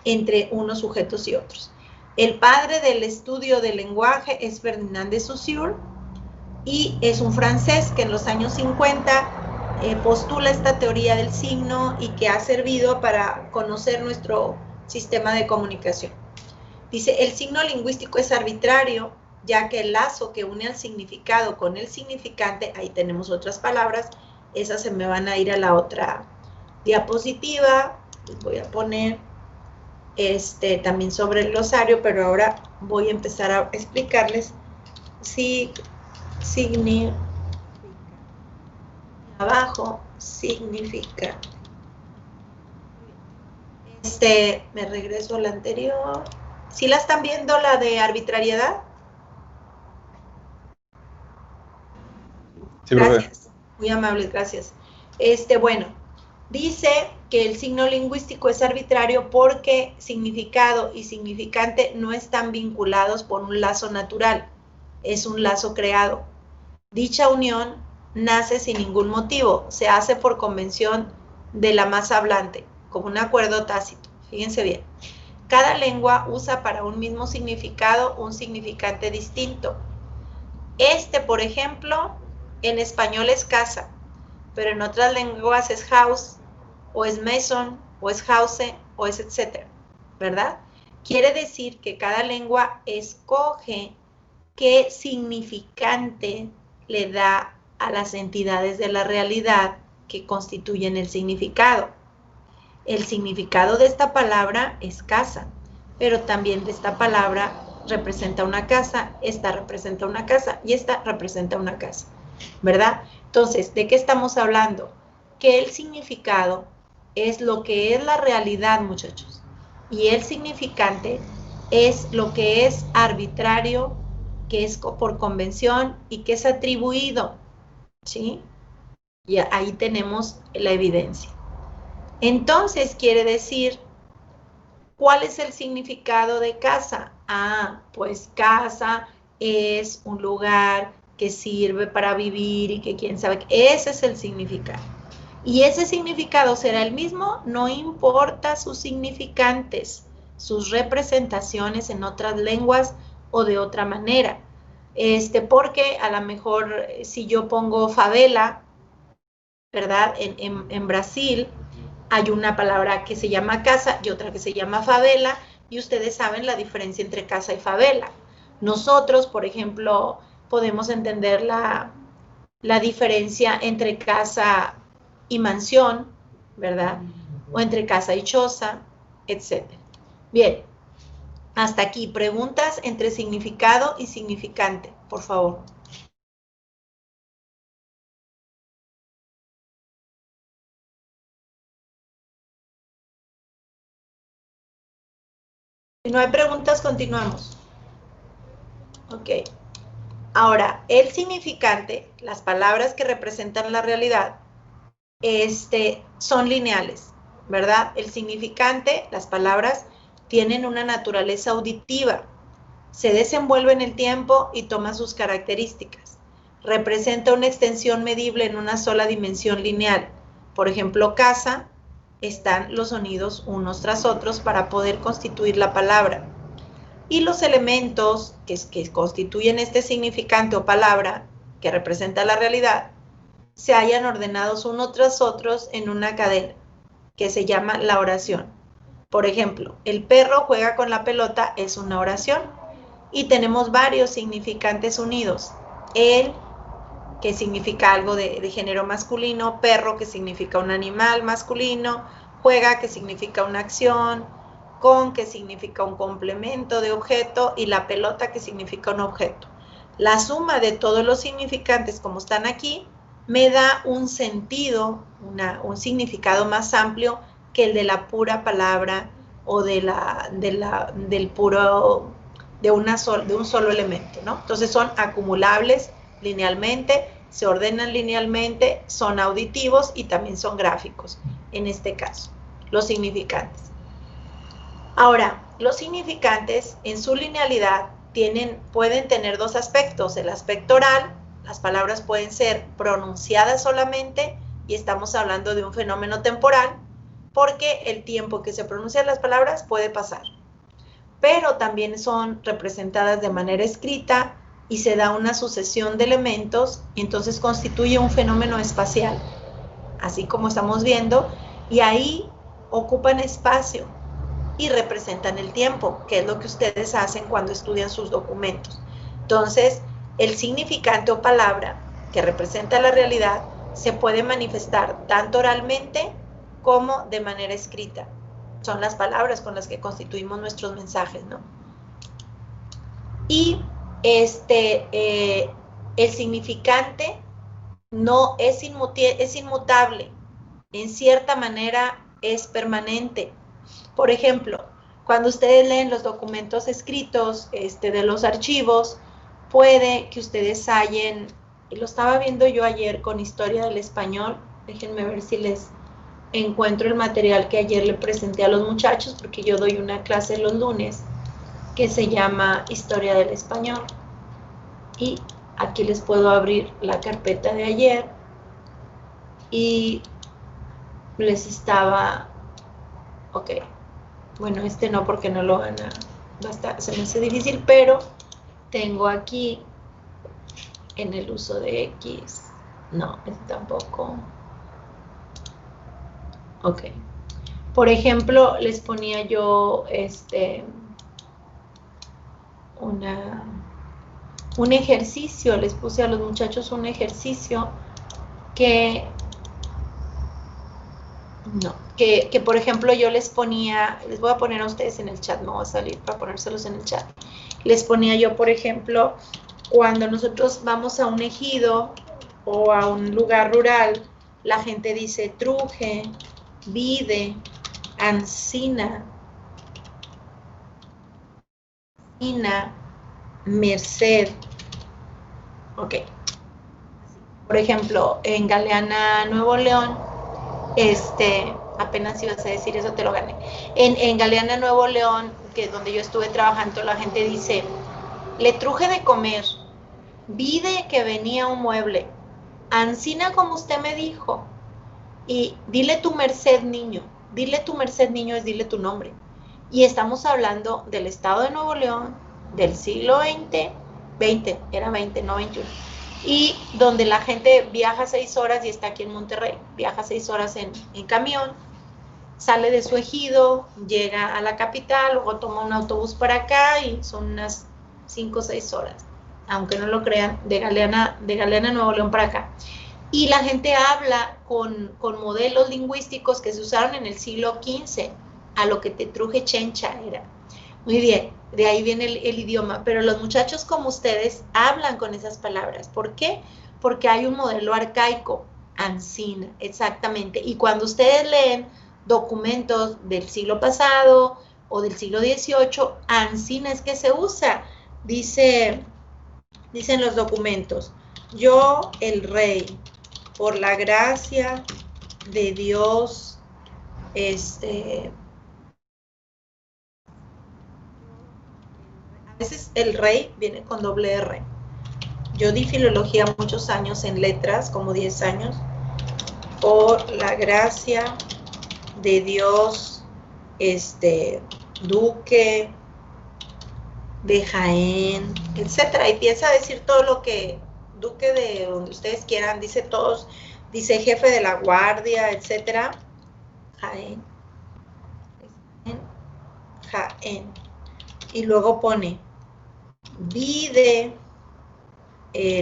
A: entre unos sujetos y otros. El padre del estudio del lenguaje es Ferdinand de Saussure y es un francés que en los años 50 postula esta teoría del signo y que ha servido para conocer nuestro sistema de comunicación. Dice, el signo lingüístico es arbitrario, ya que el lazo que une al significado con el significante, ahí tenemos otras palabras, esas se me van a ir a la otra diapositiva, les voy a poner también sobre el glosario, pero ahora voy a empezar a explicarles significa, abajo significa, me regreso al anterior, ¿Sí la están viendo, la de arbitrariedad?
F: Sí, profe.
A: Gracias, muy amables, gracias. Bueno, dice que el signo lingüístico es arbitrario porque significado y significante no están vinculados por un lazo natural, es un lazo creado. Dicha unión nace sin ningún motivo, se hace por convención de la masa hablante, como un acuerdo tácito. Fíjense bien. Cada lengua usa para un mismo significado un significante distinto. Por ejemplo, en español es casa, pero en otras lenguas es house, o es mason, o es house, o es etcétera, ¿verdad? Quiere decir que cada lengua escoge qué significante le da a las entidades de la realidad que constituyen el significado. El significado de esta palabra es casa, pero también de esta palabra representa una casa, esta representa una casa y esta representa una casa, ¿verdad? Entonces, ¿de qué estamos hablando? Que el significado es lo que es la realidad, muchachos, y el significante es lo que es arbitrario, que es por convención y que es atribuido, ¿sí? Y ahí tenemos la evidencia. Entonces, quiere decir, ¿cuál es el significado de casa? Ah, pues casa es un lugar que sirve para vivir y que quién sabe, ese es el significado. Y ese significado será el mismo, no importa sus significantes, sus representaciones en otras lenguas o de otra manera. Porque a lo mejor si yo pongo favela, ¿verdad? En Brasil hay una palabra que se llama casa y otra que se llama favela, y ustedes saben la diferencia entre casa y favela. Nosotros, por ejemplo, podemos entender la diferencia entre casa y mansión, ¿verdad? O entre casa y choza, etc. Bien, hasta aquí. Preguntas entre significado y significante, por favor. Si no hay preguntas, continuamos. Ok. Ahora, el significante, las palabras que representan la realidad, son lineales, ¿verdad? El significante, las palabras, tienen una naturaleza auditiva, se desenvuelve en el tiempo y toma sus características. Representa una extensión medible en una sola dimensión lineal. Por ejemplo, casa, están los sonidos unos tras otros para poder constituir la palabra. Y los elementos que constituyen este significante o palabra, que representa la realidad, se hallan ordenados uno tras otros en una cadena, que se llama la oración. Por ejemplo, el perro juega con la pelota es una oración, y tenemos varios significantes unidos. El, que significa algo de género masculino, perro, que significa un animal masculino, juega, que significa una acción, con, que significa un complemento de objeto, y la pelota, que significa un objeto. La suma de todos los significantes, como están aquí, me da un sentido, un significado más amplio que el de la pura palabra o del puro, de un solo elemento, ¿no? Entonces son acumulables linealmente, se ordenan linealmente, son auditivos y también son gráficos, en este caso, los significantes. Ahora, los significantes en su linealidad pueden tener dos aspectos. El aspecto oral, las palabras pueden ser pronunciadas solamente y estamos hablando de un fenómeno temporal porque el tiempo que se pronuncian las palabras puede pasar. Pero también son representadas de manera escrita y se da una sucesión de elementos y entonces constituye un fenómeno espacial, así como estamos viendo, y ahí ocupan espacio y representan el tiempo, que es lo que ustedes hacen cuando estudian sus documentos. Entonces, el significante o palabra que representa la realidad se puede manifestar tanto oralmente como de manera escrita. Son las palabras con las que constituimos nuestros mensajes, ¿no? Y el significante no es inmutable, en cierta manera es permanente. Por ejemplo, Cuando ustedes leen los documentos escritos de los archivos, puede que ustedes hallen, lo estaba viendo yo ayer con Historia del Español, déjenme ver si les encuentro el material que ayer le presenté a los muchachos, porque yo doy una clase los lunes que se llama Historia del Español. Y aquí les puedo abrir la carpeta de ayer y les estaba, ok, bueno, no porque no lo van a, se me hace difícil, pero tengo aquí en el uso de X, no, tampoco, ok, por ejemplo, les ponía yo un ejercicio, les puse a los muchachos un ejercicio que por ejemplo yo les ponía, les voy a poner a ustedes en el chat, no va a salir para ponérselos en el chat, les ponía yo por ejemplo, cuando nosotros vamos a un ejido o a un lugar rural, la gente dice truje, vide, ancina, merced, ok. Por ejemplo, en Galeana, Nuevo León, apenas ibas a decir eso, te lo gané. En Galeana, Nuevo León, que es donde yo estuve trabajando, la gente dice, le truje de comer, vide que venía un mueble, ancina como usted me dijo, y dile tu merced niño es dile tu nombre. Y estamos hablando del estado de Nuevo León, del siglo XX, era 20, no 21, y donde la gente viaja 6 horas y está aquí en Monterrey, viaja 6 horas en camión, sale de su ejido, llega a la capital, luego toma un autobús para acá y son unas 5 o 6 horas, aunque no lo crean, de Galeana, Nuevo León para acá. Y la gente habla con modelos lingüísticos que se usaron en el siglo XV, a lo que te truje chencha era. Muy bien, de ahí viene el idioma, pero los muchachos como ustedes hablan con esas palabras. ¿Por qué? Porque hay un modelo arcaico, ancina, exactamente. Y cuando ustedes leen documentos del siglo pasado o del siglo XVIII, ancina es que se usa. Dicen los documentos, yo el rey, por la gracia de Dios, a veces el rey viene con doble R. Yo di filología muchos años en letras, como 10 años, por la gracia de Dios, duque de Jaén, etcétera, y empieza a decir todo lo que, duque de donde ustedes quieran, dice todos, dice jefe de la guardia, etcétera, Jaén, y luego pone, vide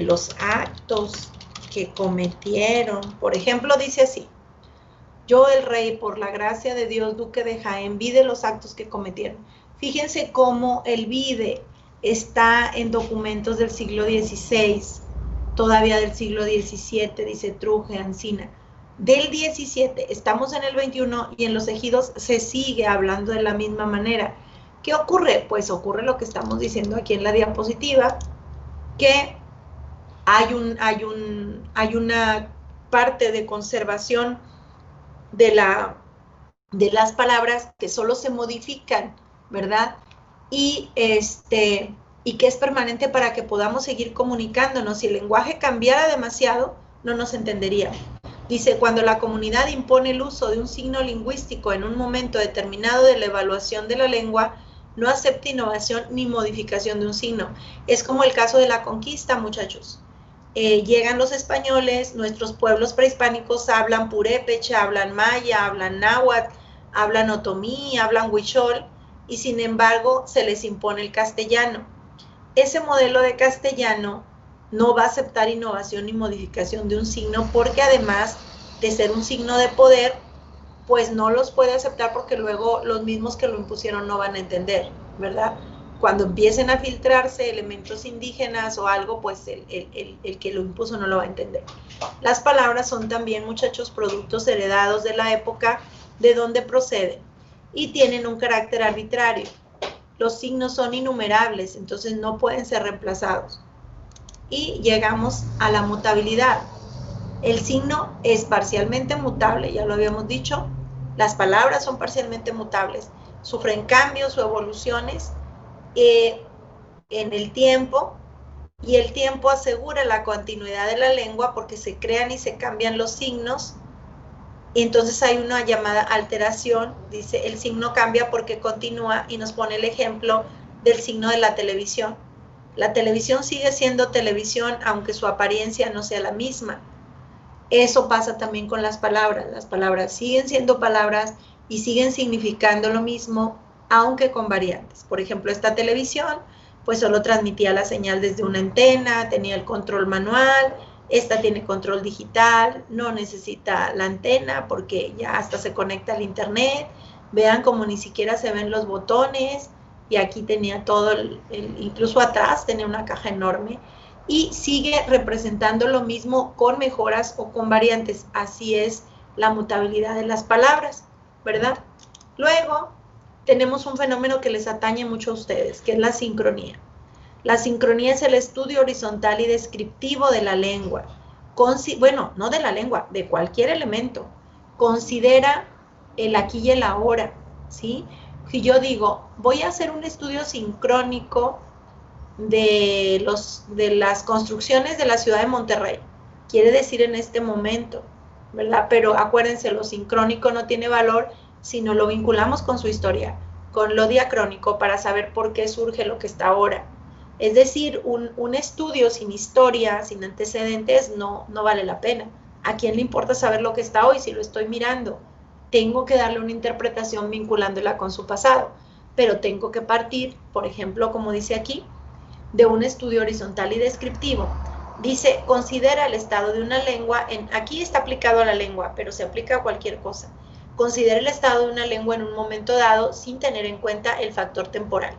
A: los actos que cometieron, por ejemplo, dice así, yo el rey, por la gracia de Dios, duque de Jaén, vide los actos que cometieron. Fíjense cómo el vide está en documentos del siglo XVI, todavía del siglo XVII, dice truje, ancina. Del 17, estamos en el 21 y en los ejidos se sigue hablando de la misma manera. ¿Qué ocurre? Pues ocurre lo que estamos diciendo aquí en la diapositiva, que hay una parte de conservación de las palabras que solo se modifican, ¿verdad? Y que es permanente para que podamos seguir comunicándonos. Si el lenguaje cambiara demasiado, no nos entendería. Dice, cuando la comunidad impone el uso de un signo lingüístico en un momento determinado de la evaluación de la lengua, no acepta innovación ni modificación de un signo. Es como el caso de la conquista, muchachos. Llegan los españoles, nuestros pueblos prehispánicos hablan purépecha, hablan maya, hablan náhuatl, hablan otomí, hablan huichol, y sin embargo se les impone el castellano. Ese modelo de castellano no va a aceptar innovación ni modificación de un signo, porque además de ser un signo de poder, pues no los puede aceptar porque luego los mismos que lo impusieron no van a entender, ¿verdad? Cuando empiecen a filtrarse elementos indígenas o algo, pues el que lo impuso no lo va a entender. Las palabras son también, muchachos, productos heredados de la época de donde proceden. y tienen un carácter arbitrario. Los signos son innumerables, entonces no pueden ser reemplazados. Y llegamos a la mutabilidad. El signo es parcialmente mutable, ya lo habíamos dicho. Las palabras son parcialmente mutables, sufren cambios o evoluciones en el tiempo, y el tiempo asegura la continuidad de la lengua porque se crean y se cambian los signos. Y entonces hay una llamada alteración, dice el signo cambia porque continúa, y nos pone el ejemplo del signo de la televisión. La televisión sigue siendo televisión aunque su apariencia no sea la misma. Eso pasa también con las palabras siguen siendo palabras y siguen significando lo mismo aunque con variantes. Por ejemplo, esta televisión pues solo transmitía la señal desde una antena, tenía el control manual. Esta tiene control digital, no necesita la antena porque ya hasta se conecta al internet. Vean como ni siquiera se ven los botones, y aquí tenía todo, incluso atrás tenía una caja enorme, y sigue representando lo mismo con mejoras o con variantes. Así es la mutabilidad de las palabras, ¿verdad? Luego tenemos un fenómeno que les atañe mucho a ustedes, que es la sincronía. La sincronía es el estudio horizontal y descriptivo de la lengua. Bueno, no de la lengua, de cualquier elemento. Considera el aquí y el ahora, ¿sí? Si yo digo, voy a hacer un estudio sincrónico de las construcciones de la ciudad de Monterrey, quiere decir en este momento, ¿verdad? Pero acuérdense, lo sincrónico no tiene valor si no lo vinculamos con su historia, con lo diacrónico, para saber por qué surge lo que está ahora. Es decir, un estudio sin historia, sin antecedentes, no vale la pena. ¿A quién le importa saber lo que está hoy si lo estoy mirando? Tengo que darle una interpretación vinculándola con su pasado, pero tengo que partir, por ejemplo, como dice aquí, de un estudio horizontal y descriptivo. Dice, considera el estado de una lengua, aquí está aplicado a la lengua, pero se aplica a cualquier cosa. Considera el estado de una lengua en un momento dado sin tener en cuenta el factor temporal.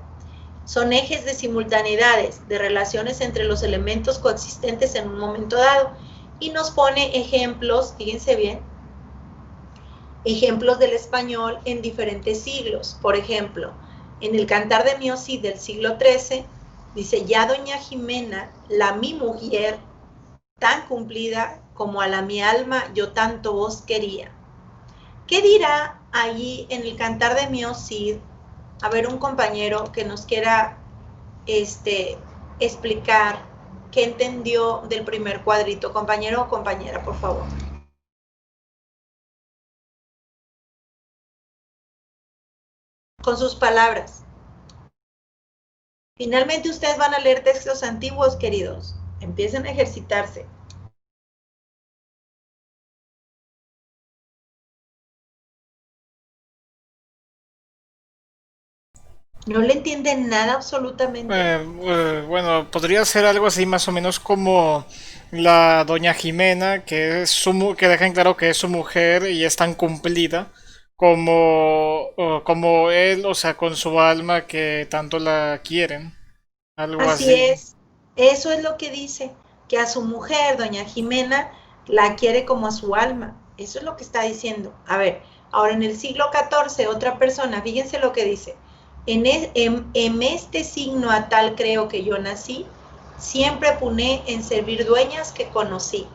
A: Son ejes de simultaneidades, de relaciones entre los elementos coexistentes en un momento dado, y nos pone ejemplos, fíjense bien, ejemplos del español en diferentes siglos. Por ejemplo, en el Cantar de mi Cid del siglo XIII, dice, ya doña Jimena, la mi mujer, tan cumplida como a la mi alma yo tanto vos quería. ¿Qué dirá allí en el Cantar de mi Cid? A ver, un compañero que nos quiera explicar qué entendió del primer cuadrito. Compañero o compañera, por favor. Con sus palabras. Finalmente ustedes van a leer textos antiguos, queridos. Empiecen a ejercitarse. No le entienden nada absolutamente.
C: Bueno, podría ser algo así más o menos como la doña Jimena, que es que deja en claro que es su mujer y es tan cumplida como él, o sea, con su alma que tanto la quieren. Algo
A: Así
C: así.
A: es. Eso es lo que dice, que a su mujer, doña Jimena, la quiere como a su alma. Eso es lo que está diciendo. A ver, ahora en el siglo XIV, otra persona, fíjense lo que dice. En este signo a tal creo que yo nací, siempre puné en servir dueñas que conocí.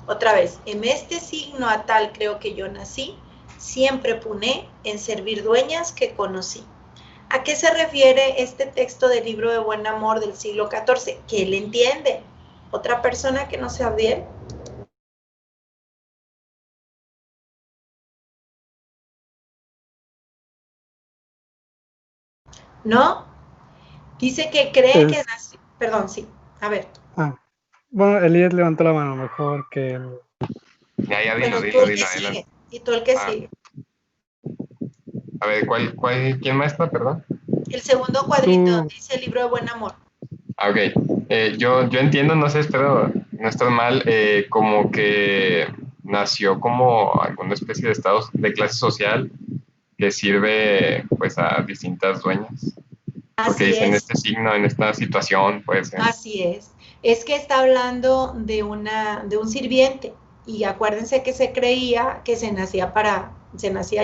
A: Otra vez, en este signo a tal creo que yo nací, siempre puné en servir dueñas que conocí. ¿A qué se refiere este texto del libro de Buen Amor del siglo XIV? ¿Que él entiende? ¿Otra persona que no sea bien? ¿No? Dice que cree que nació. Perdón, sí. A ver.
B: Bueno, Elías levantó la mano mejor que él.
F: Ya
A: Bueno,
F: dilo,
A: tú el que
F: dilo,
A: sigue.
F: adelante.
A: Y tú el que sigue.
F: A ver, ¿quién maestra, perdón?
A: El segundo cuadrito
B: Tú.
A: donde dice el libro de Buen Amor.
F: Ok. Yo entiendo, no sé, espero no estoy mal, como que nació como alguna especie de estado de clase social que sirve pues a distintas dueñas. Porque
A: Así
F: dice en
A: es.
F: este signo, en esta situación, pues.
A: Así es. Es que está hablando de un sirviente. y acuérdense que se creía que se nacía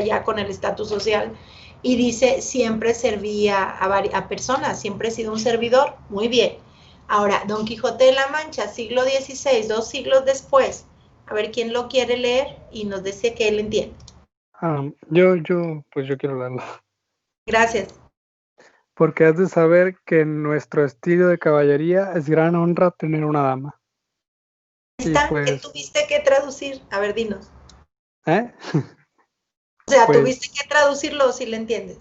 A: ya con el estatus social, y dice, siempre servía a personas, siempre he sido un servidor. Muy bien. Ahora, Don Quijote de la Mancha, siglo XVI, 2 siglos después. A ver quién lo quiere leer y nos dice que él entiende.
B: Pues yo quiero leerlo.
A: Gracias.
B: Porque has de saber que en nuestro estilo de caballería es gran honra tener una dama.
A: ¿Está?
B: Pues,
A: ¿Qué tuviste que traducir? A ver, dinos.
B: ¿eh?
A: O sea,
B: Pues,
A: ¿tuviste que traducirlo si le entiendes?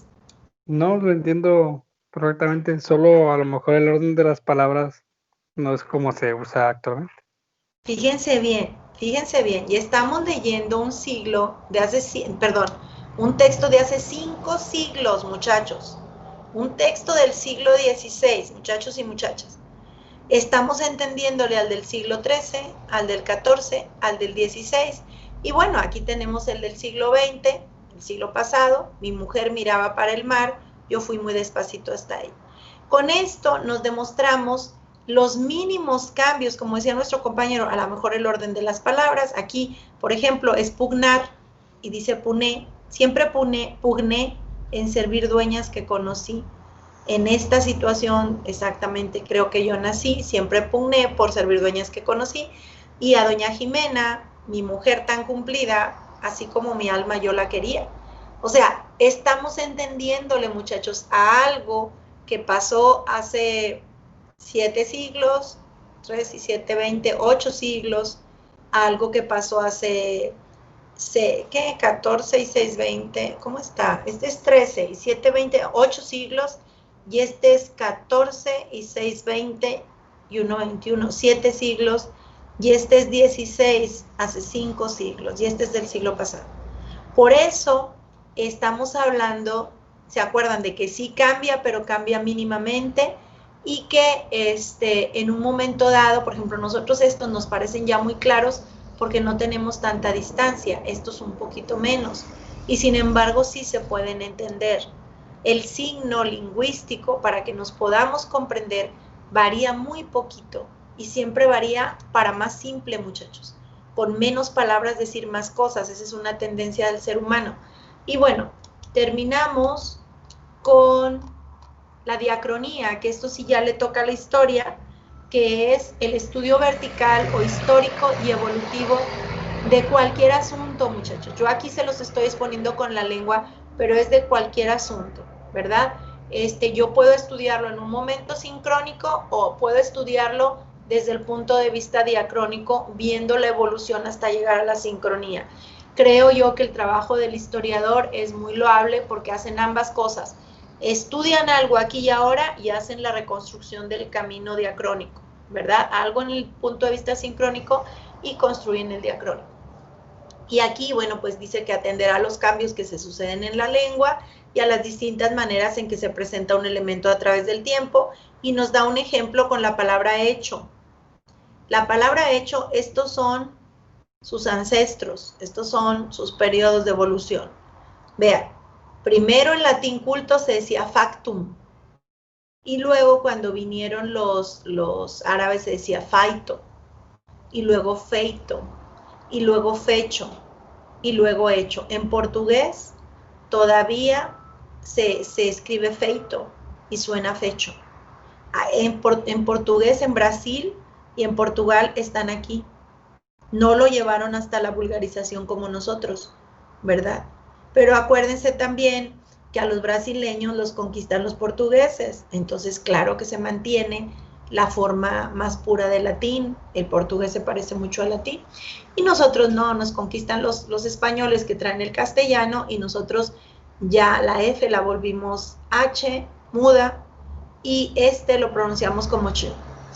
B: no lo entiendo correctamente, solo a lo mejor el orden de las palabras no es como se usa actualmente.
A: Fíjense bien, y estamos leyendo un texto de hace 5 siglos, muchachos. Un texto del siglo XVI, muchachos y muchachas. Estamos entendiéndole al del siglo XIII, al del XIV, al del XVI, y bueno, aquí tenemos el del siglo XX, el siglo pasado. Mi mujer miraba para el mar, yo fui muy despacito hasta ahí. Con esto nos demostramos los mínimos cambios, como decía nuestro compañero, a lo mejor el orden de las palabras. Aquí, por ejemplo, es pugnar, y dice puné. Siempre pugné en servir dueñas que conocí. En esta situación, exactamente, creo que yo nací, siempre pugné por servir dueñas que conocí, y a doña Jimena, mi mujer tan cumplida, así como mi alma yo la quería. O sea, estamos entendiéndole, muchachos, a algo que pasó hace 7 siglos, 3 y 7, 20, 8 siglos, algo que pasó hace, ¿qué? 14 y 6, 20, ¿cómo está? Este es 13 y 7, 20, 8 siglos, y este es 14 y 6, 20 y 1, 21, 7 siglos, y este es 16, hace 5 siglos, y este es del siglo pasado. Por eso estamos hablando, ¿se acuerdan? De que sí cambia, pero cambia mínimamente, y que en un momento dado, por ejemplo, nosotros estos nos parecen ya muy claros porque no tenemos tanta distancia, estos un poquito menos, y sin embargo sí se pueden entender. El signo lingüístico, para que nos podamos comprender, varía muy poquito, y siempre varía para más simple, muchachos. Con menos palabras decir más cosas, esa es una tendencia del ser humano. Y bueno, terminamos con la diacronía, que esto sí ya le toca a la historia, que es el estudio vertical o histórico y evolutivo de cualquier asunto, muchachos. Yo aquí se los estoy exponiendo con la lengua, pero es de cualquier asunto, ¿verdad? Yo puedo estudiarlo en un momento sincrónico o puedo estudiarlo desde el punto de vista diacrónico, viendo la evolución hasta llegar a la sincronía. Creo yo que el trabajo del historiador es muy loable porque hacen ambas cosas. Estudian algo aquí y ahora y hacen la reconstrucción del camino diacrónico, ¿verdad? Algo en el punto de vista sincrónico y construyen el diacrónico. Y aquí, bueno, pues dice que atenderá a los cambios que se suceden en la lengua y a las distintas maneras en que se presenta un elemento a través del tiempo, y nos da un ejemplo con la palabra hecho. La palabra hecho, estos son sus ancestros, estos son sus periodos de evolución. Vean, primero en latín culto se decía factum, y luego cuando vinieron los árabes se decía faito, y luego feito, y luego fecho, y luego hecho. En portugués todavía se escribe feito y suena fecho. En portugués en Brasil y en Portugal están aquí. No lo llevaron hasta la vulgarización como nosotros, ¿verdad? Pero acuérdense también que a los brasileños los conquistan los portugueses, entonces claro que se mantiene la forma más pura del latín. El portugués se parece mucho al latín, y nosotros no, nos conquistan los españoles que traen el castellano, y nosotros ya la F la volvimos H, muda, y lo pronunciamos como ch.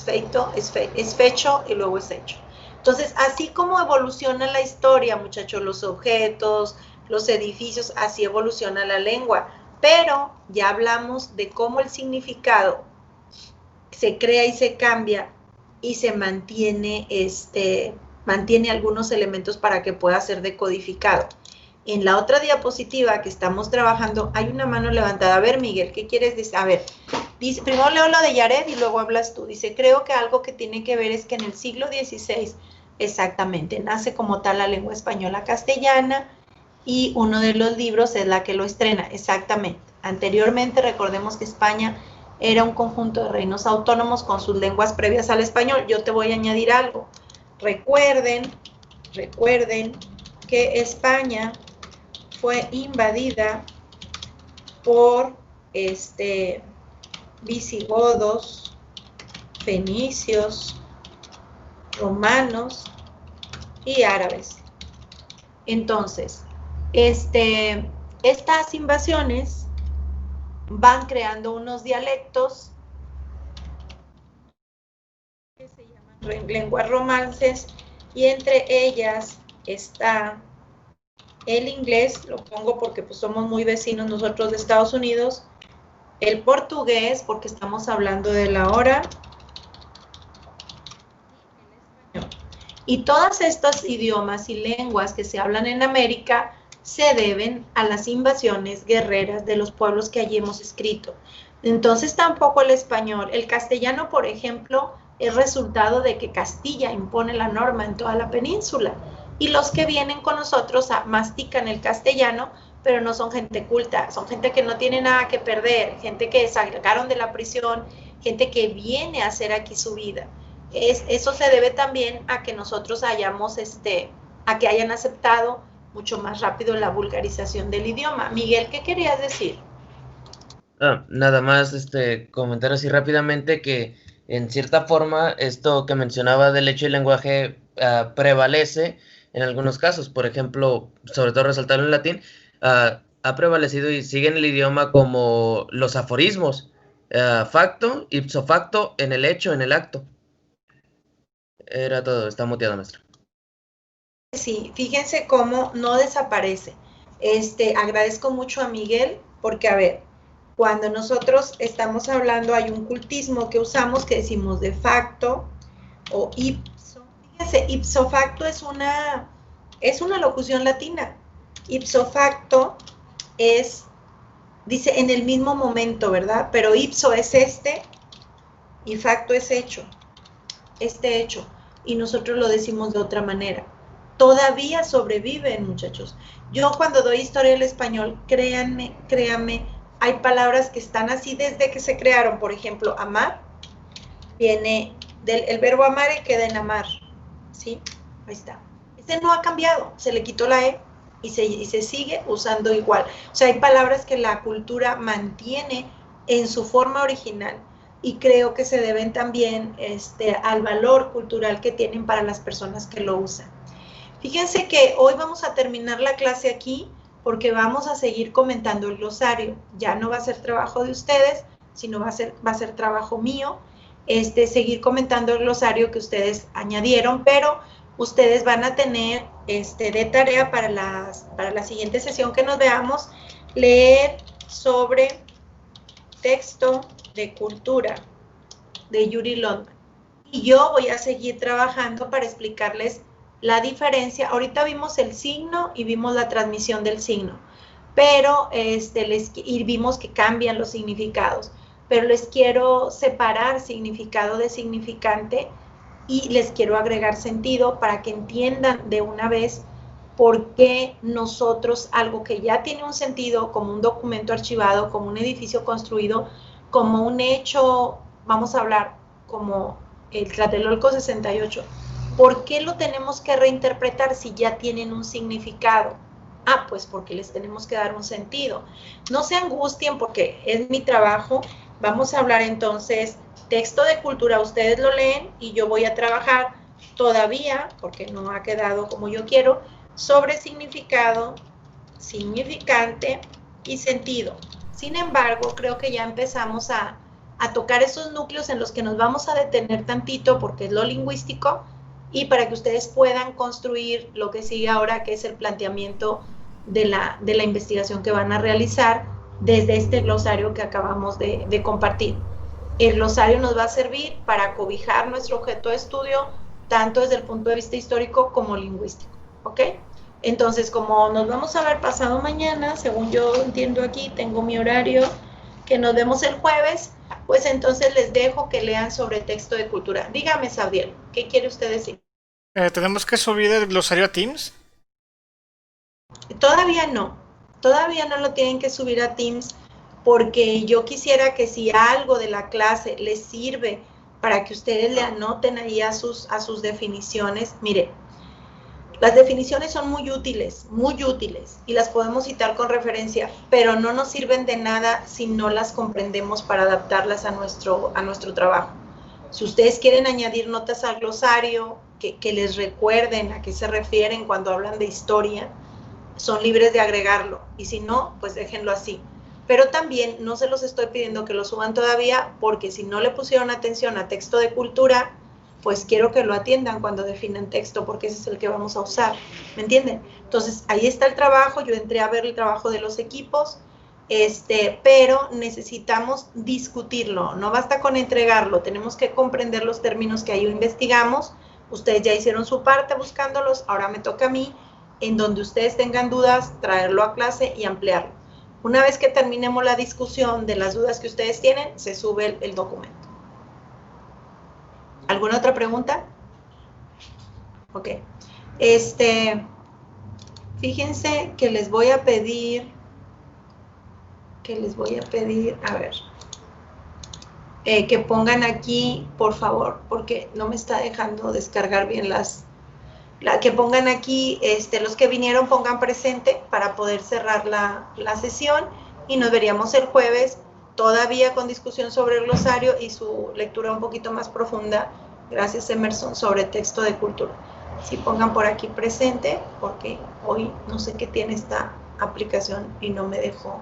A: Feito es fecho y luego es hecho. Entonces, así como evoluciona la historia, muchachos, los objetos, los edificios, así evoluciona la lengua. Pero ya hablamos de cómo el significado se crea y se cambia y se mantiene, mantiene algunos elementos para que pueda ser decodificado. En la otra diapositiva que estamos trabajando, hay una mano levantada. A ver, Miguel, ¿qué quieres decir? A ver, dice, primero leo lo de Yared y luego hablas tú. Dice, creo que algo que tiene que ver es que en el siglo XVI Exactamente, nace como tal la lengua española castellana y uno de los libros es la que lo estrena, exactamente. Anteriormente recordemos que España era un conjunto de reinos autónomos con sus lenguas previas al español. Yo te voy a añadir algo. Recuerden que España fue invadida por visigodos, fenicios, romanos y árabes. Entonces, estas invasiones van creando unos dialectos que se llaman lenguas romances, y entre ellas está el inglés, lo pongo porque pues somos muy vecinos nosotros de Estados Unidos, el portugués, porque estamos hablando de la hora, y todos estos idiomas y lenguas que se hablan en América se deben a las invasiones guerreras de los pueblos que allí hemos escrito. Entonces tampoco el español, el castellano, por ejemplo, es resultado de que Castilla impone la norma en toda la península, y los que vienen con nosotros mastican el castellano, pero no son gente culta, son gente que no tiene nada que perder, gente que sacaron de la prisión, gente que viene a hacer aquí su vida. Eso se debe también a que nosotros hayamos, a que hayan aceptado mucho más rápido la vulgarización del idioma. Miguel, ¿qué querías decir?
G: Nada más comentar así rápidamente que en cierta forma esto que mencionaba del hecho del lenguaje prevalece en algunos casos. Por ejemplo, sobre todo resaltarlo en latín, ha prevalecido y sigue en el idioma como los aforismos, facto, ipso facto, en el hecho, en el acto. Era todo, está muteado, maestro.
A: Sí, fíjense cómo no desaparece. Agradezco mucho a Miguel porque, a ver, cuando nosotros estamos hablando, hay un cultismo que usamos que decimos de facto o ipso. Fíjense, ipso facto es una locución latina. Ipso facto dice en el mismo momento, ¿verdad? Pero ipso es y facto es hecho, hecho. Y nosotros lo decimos de otra manera. Todavía sobreviven, muchachos. Yo cuando doy historia del español, créanme, hay palabras que están así desde que se crearon. Por ejemplo, amar viene el verbo amar y queda en amar, ¿sí? Ahí está. Ese no ha cambiado, se le quitó la E y se sigue usando igual. O sea, hay palabras que la cultura mantiene en su forma original, y creo que se deben también al valor cultural que tienen para las personas que lo usan. Fíjense que hoy vamos a terminar la clase aquí porque vamos a seguir comentando el glosario. Ya no va a ser trabajo de ustedes, sino va a ser trabajo mío, seguir comentando el glosario que ustedes añadieron, pero ustedes van a tener de tarea para la siguiente sesión que nos veamos, leer sobre texto de cultura de Yuri London. Y yo voy a seguir trabajando para explicarles la diferencia. Ahorita vimos el signo y vimos la transmisión del signo, pero y vimos que cambian los significados, pero les quiero separar significado de significante y les quiero agregar sentido para que entiendan de una vez por qué nosotros, algo que ya tiene un sentido, como un documento archivado, como un edificio construido, como un hecho, vamos a hablar, como el Tlatelolco 68, ¿por qué lo tenemos que reinterpretar si ya tienen un significado? Pues porque les tenemos que dar un sentido. No se angustien porque es mi trabajo. Vamos a hablar entonces texto de cultura, ustedes lo leen y yo voy a trabajar todavía, porque no ha quedado como yo quiero, sobre significado, significante y sentido. Sin embargo, creo que ya empezamos a tocar esos núcleos en los que nos vamos a detener tantito porque es lo lingüístico, y para que ustedes puedan construir lo que sigue ahora, que es el planteamiento de la investigación que van a realizar desde este glosario que acabamos de compartir. El glosario nos va a servir para cobijar nuestro objeto de estudio, tanto desde el punto de vista histórico como lingüístico, ¿ok? Entonces, como nos vamos a ver pasado mañana, según yo entiendo aquí, tengo mi horario, que nos vemos el jueves, pues entonces les dejo que lean sobre texto de cultura. Dígame, Sabdiel, ¿qué quiere usted decir?
C: ¿Tenemos que subir el glosario a Teams?
A: Todavía no lo tienen que subir a Teams, porque yo quisiera que si algo de la clase les sirve para que ustedes le anoten ahí a sus definiciones. Mire, las definiciones son muy útiles, y las podemos citar con referencia, pero no nos sirven de nada si no las comprendemos para adaptarlas a nuestro trabajo. Si ustedes quieren añadir notas al glosario, que les recuerden a qué se refieren cuando hablan de historia, son libres de agregarlo, y si no, pues déjenlo así. Pero también no se los estoy pidiendo que lo suban todavía, porque si no le pusieron atención a texto de cultura, pues quiero que lo atiendan cuando definan texto, porque ese es el que vamos a usar, ¿me entienden? Entonces, ahí está el trabajo, yo entré a ver el trabajo de los equipos, pero necesitamos discutirlo, no basta con entregarlo, tenemos que comprender los términos que ahí investigamos. Ustedes ya hicieron su parte buscándolos, ahora me toca a mí, en donde ustedes tengan dudas, traerlo a clase y ampliarlo. Una vez que terminemos la discusión de las dudas que ustedes tienen, se sube el documento. ¿Alguna otra pregunta? Ok. Fíjense que les voy a pedir, a ver, que pongan aquí, por favor, porque no me está dejando descargar bien que pongan aquí, los que vinieron pongan presente para poder cerrar la sesión, y nos veríamos el jueves todavía con discusión sobre el glosario y su lectura un poquito más profunda, gracias Emerson, sobre texto de cultura. Sí, pongan por aquí presente, porque hoy no sé qué tiene esta aplicación y no me dejó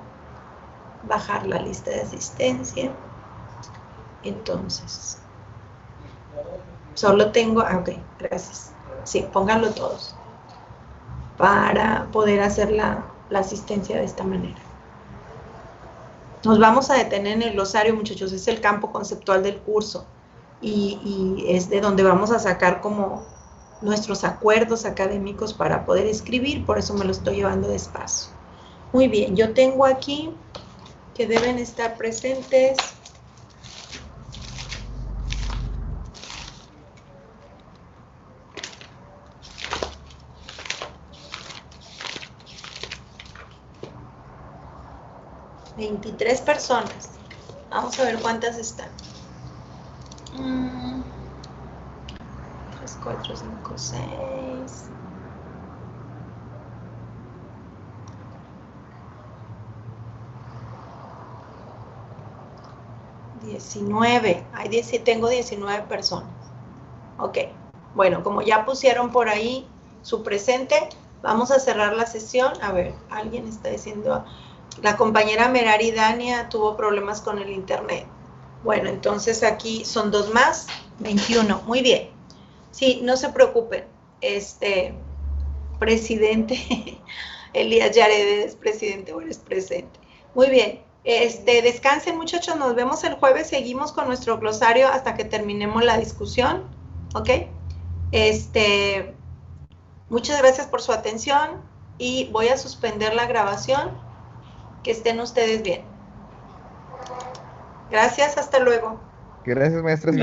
A: bajar la lista de asistencia. Entonces, solo tengo, ok, gracias. Sí, pónganlo todos para poder hacer la asistencia de esta manera. Nos vamos a detener en el glosario, muchachos, es el campo conceptual del curso, y es de donde vamos a sacar como nuestros acuerdos académicos para poder escribir, por eso me lo estoy llevando despacio. Muy bien, yo tengo aquí que deben estar presentes. $23 personas. Vamos a ver cuántas están. 3, 4, 5, 6. 19. Tengo 19 personas. Ok. Bueno, como ya pusieron por ahí su presente, vamos a cerrar la sesión. A ver, alguien está diciendo... La compañera Merari Dania tuvo problemas con el internet. Bueno, entonces aquí son 2 más, 21. Muy bien. Sí, no se preocupen. Presidente, Elías Yared es presidente o eres presente. Muy bien. Descansen, muchachos. Nos vemos el jueves. Seguimos con nuestro glosario hasta que terminemos la discusión. ¿Ok? Muchas gracias por su atención y voy a suspender la grabación. Que estén ustedes bien. Gracias, hasta luego.
E: Gracias, maestra.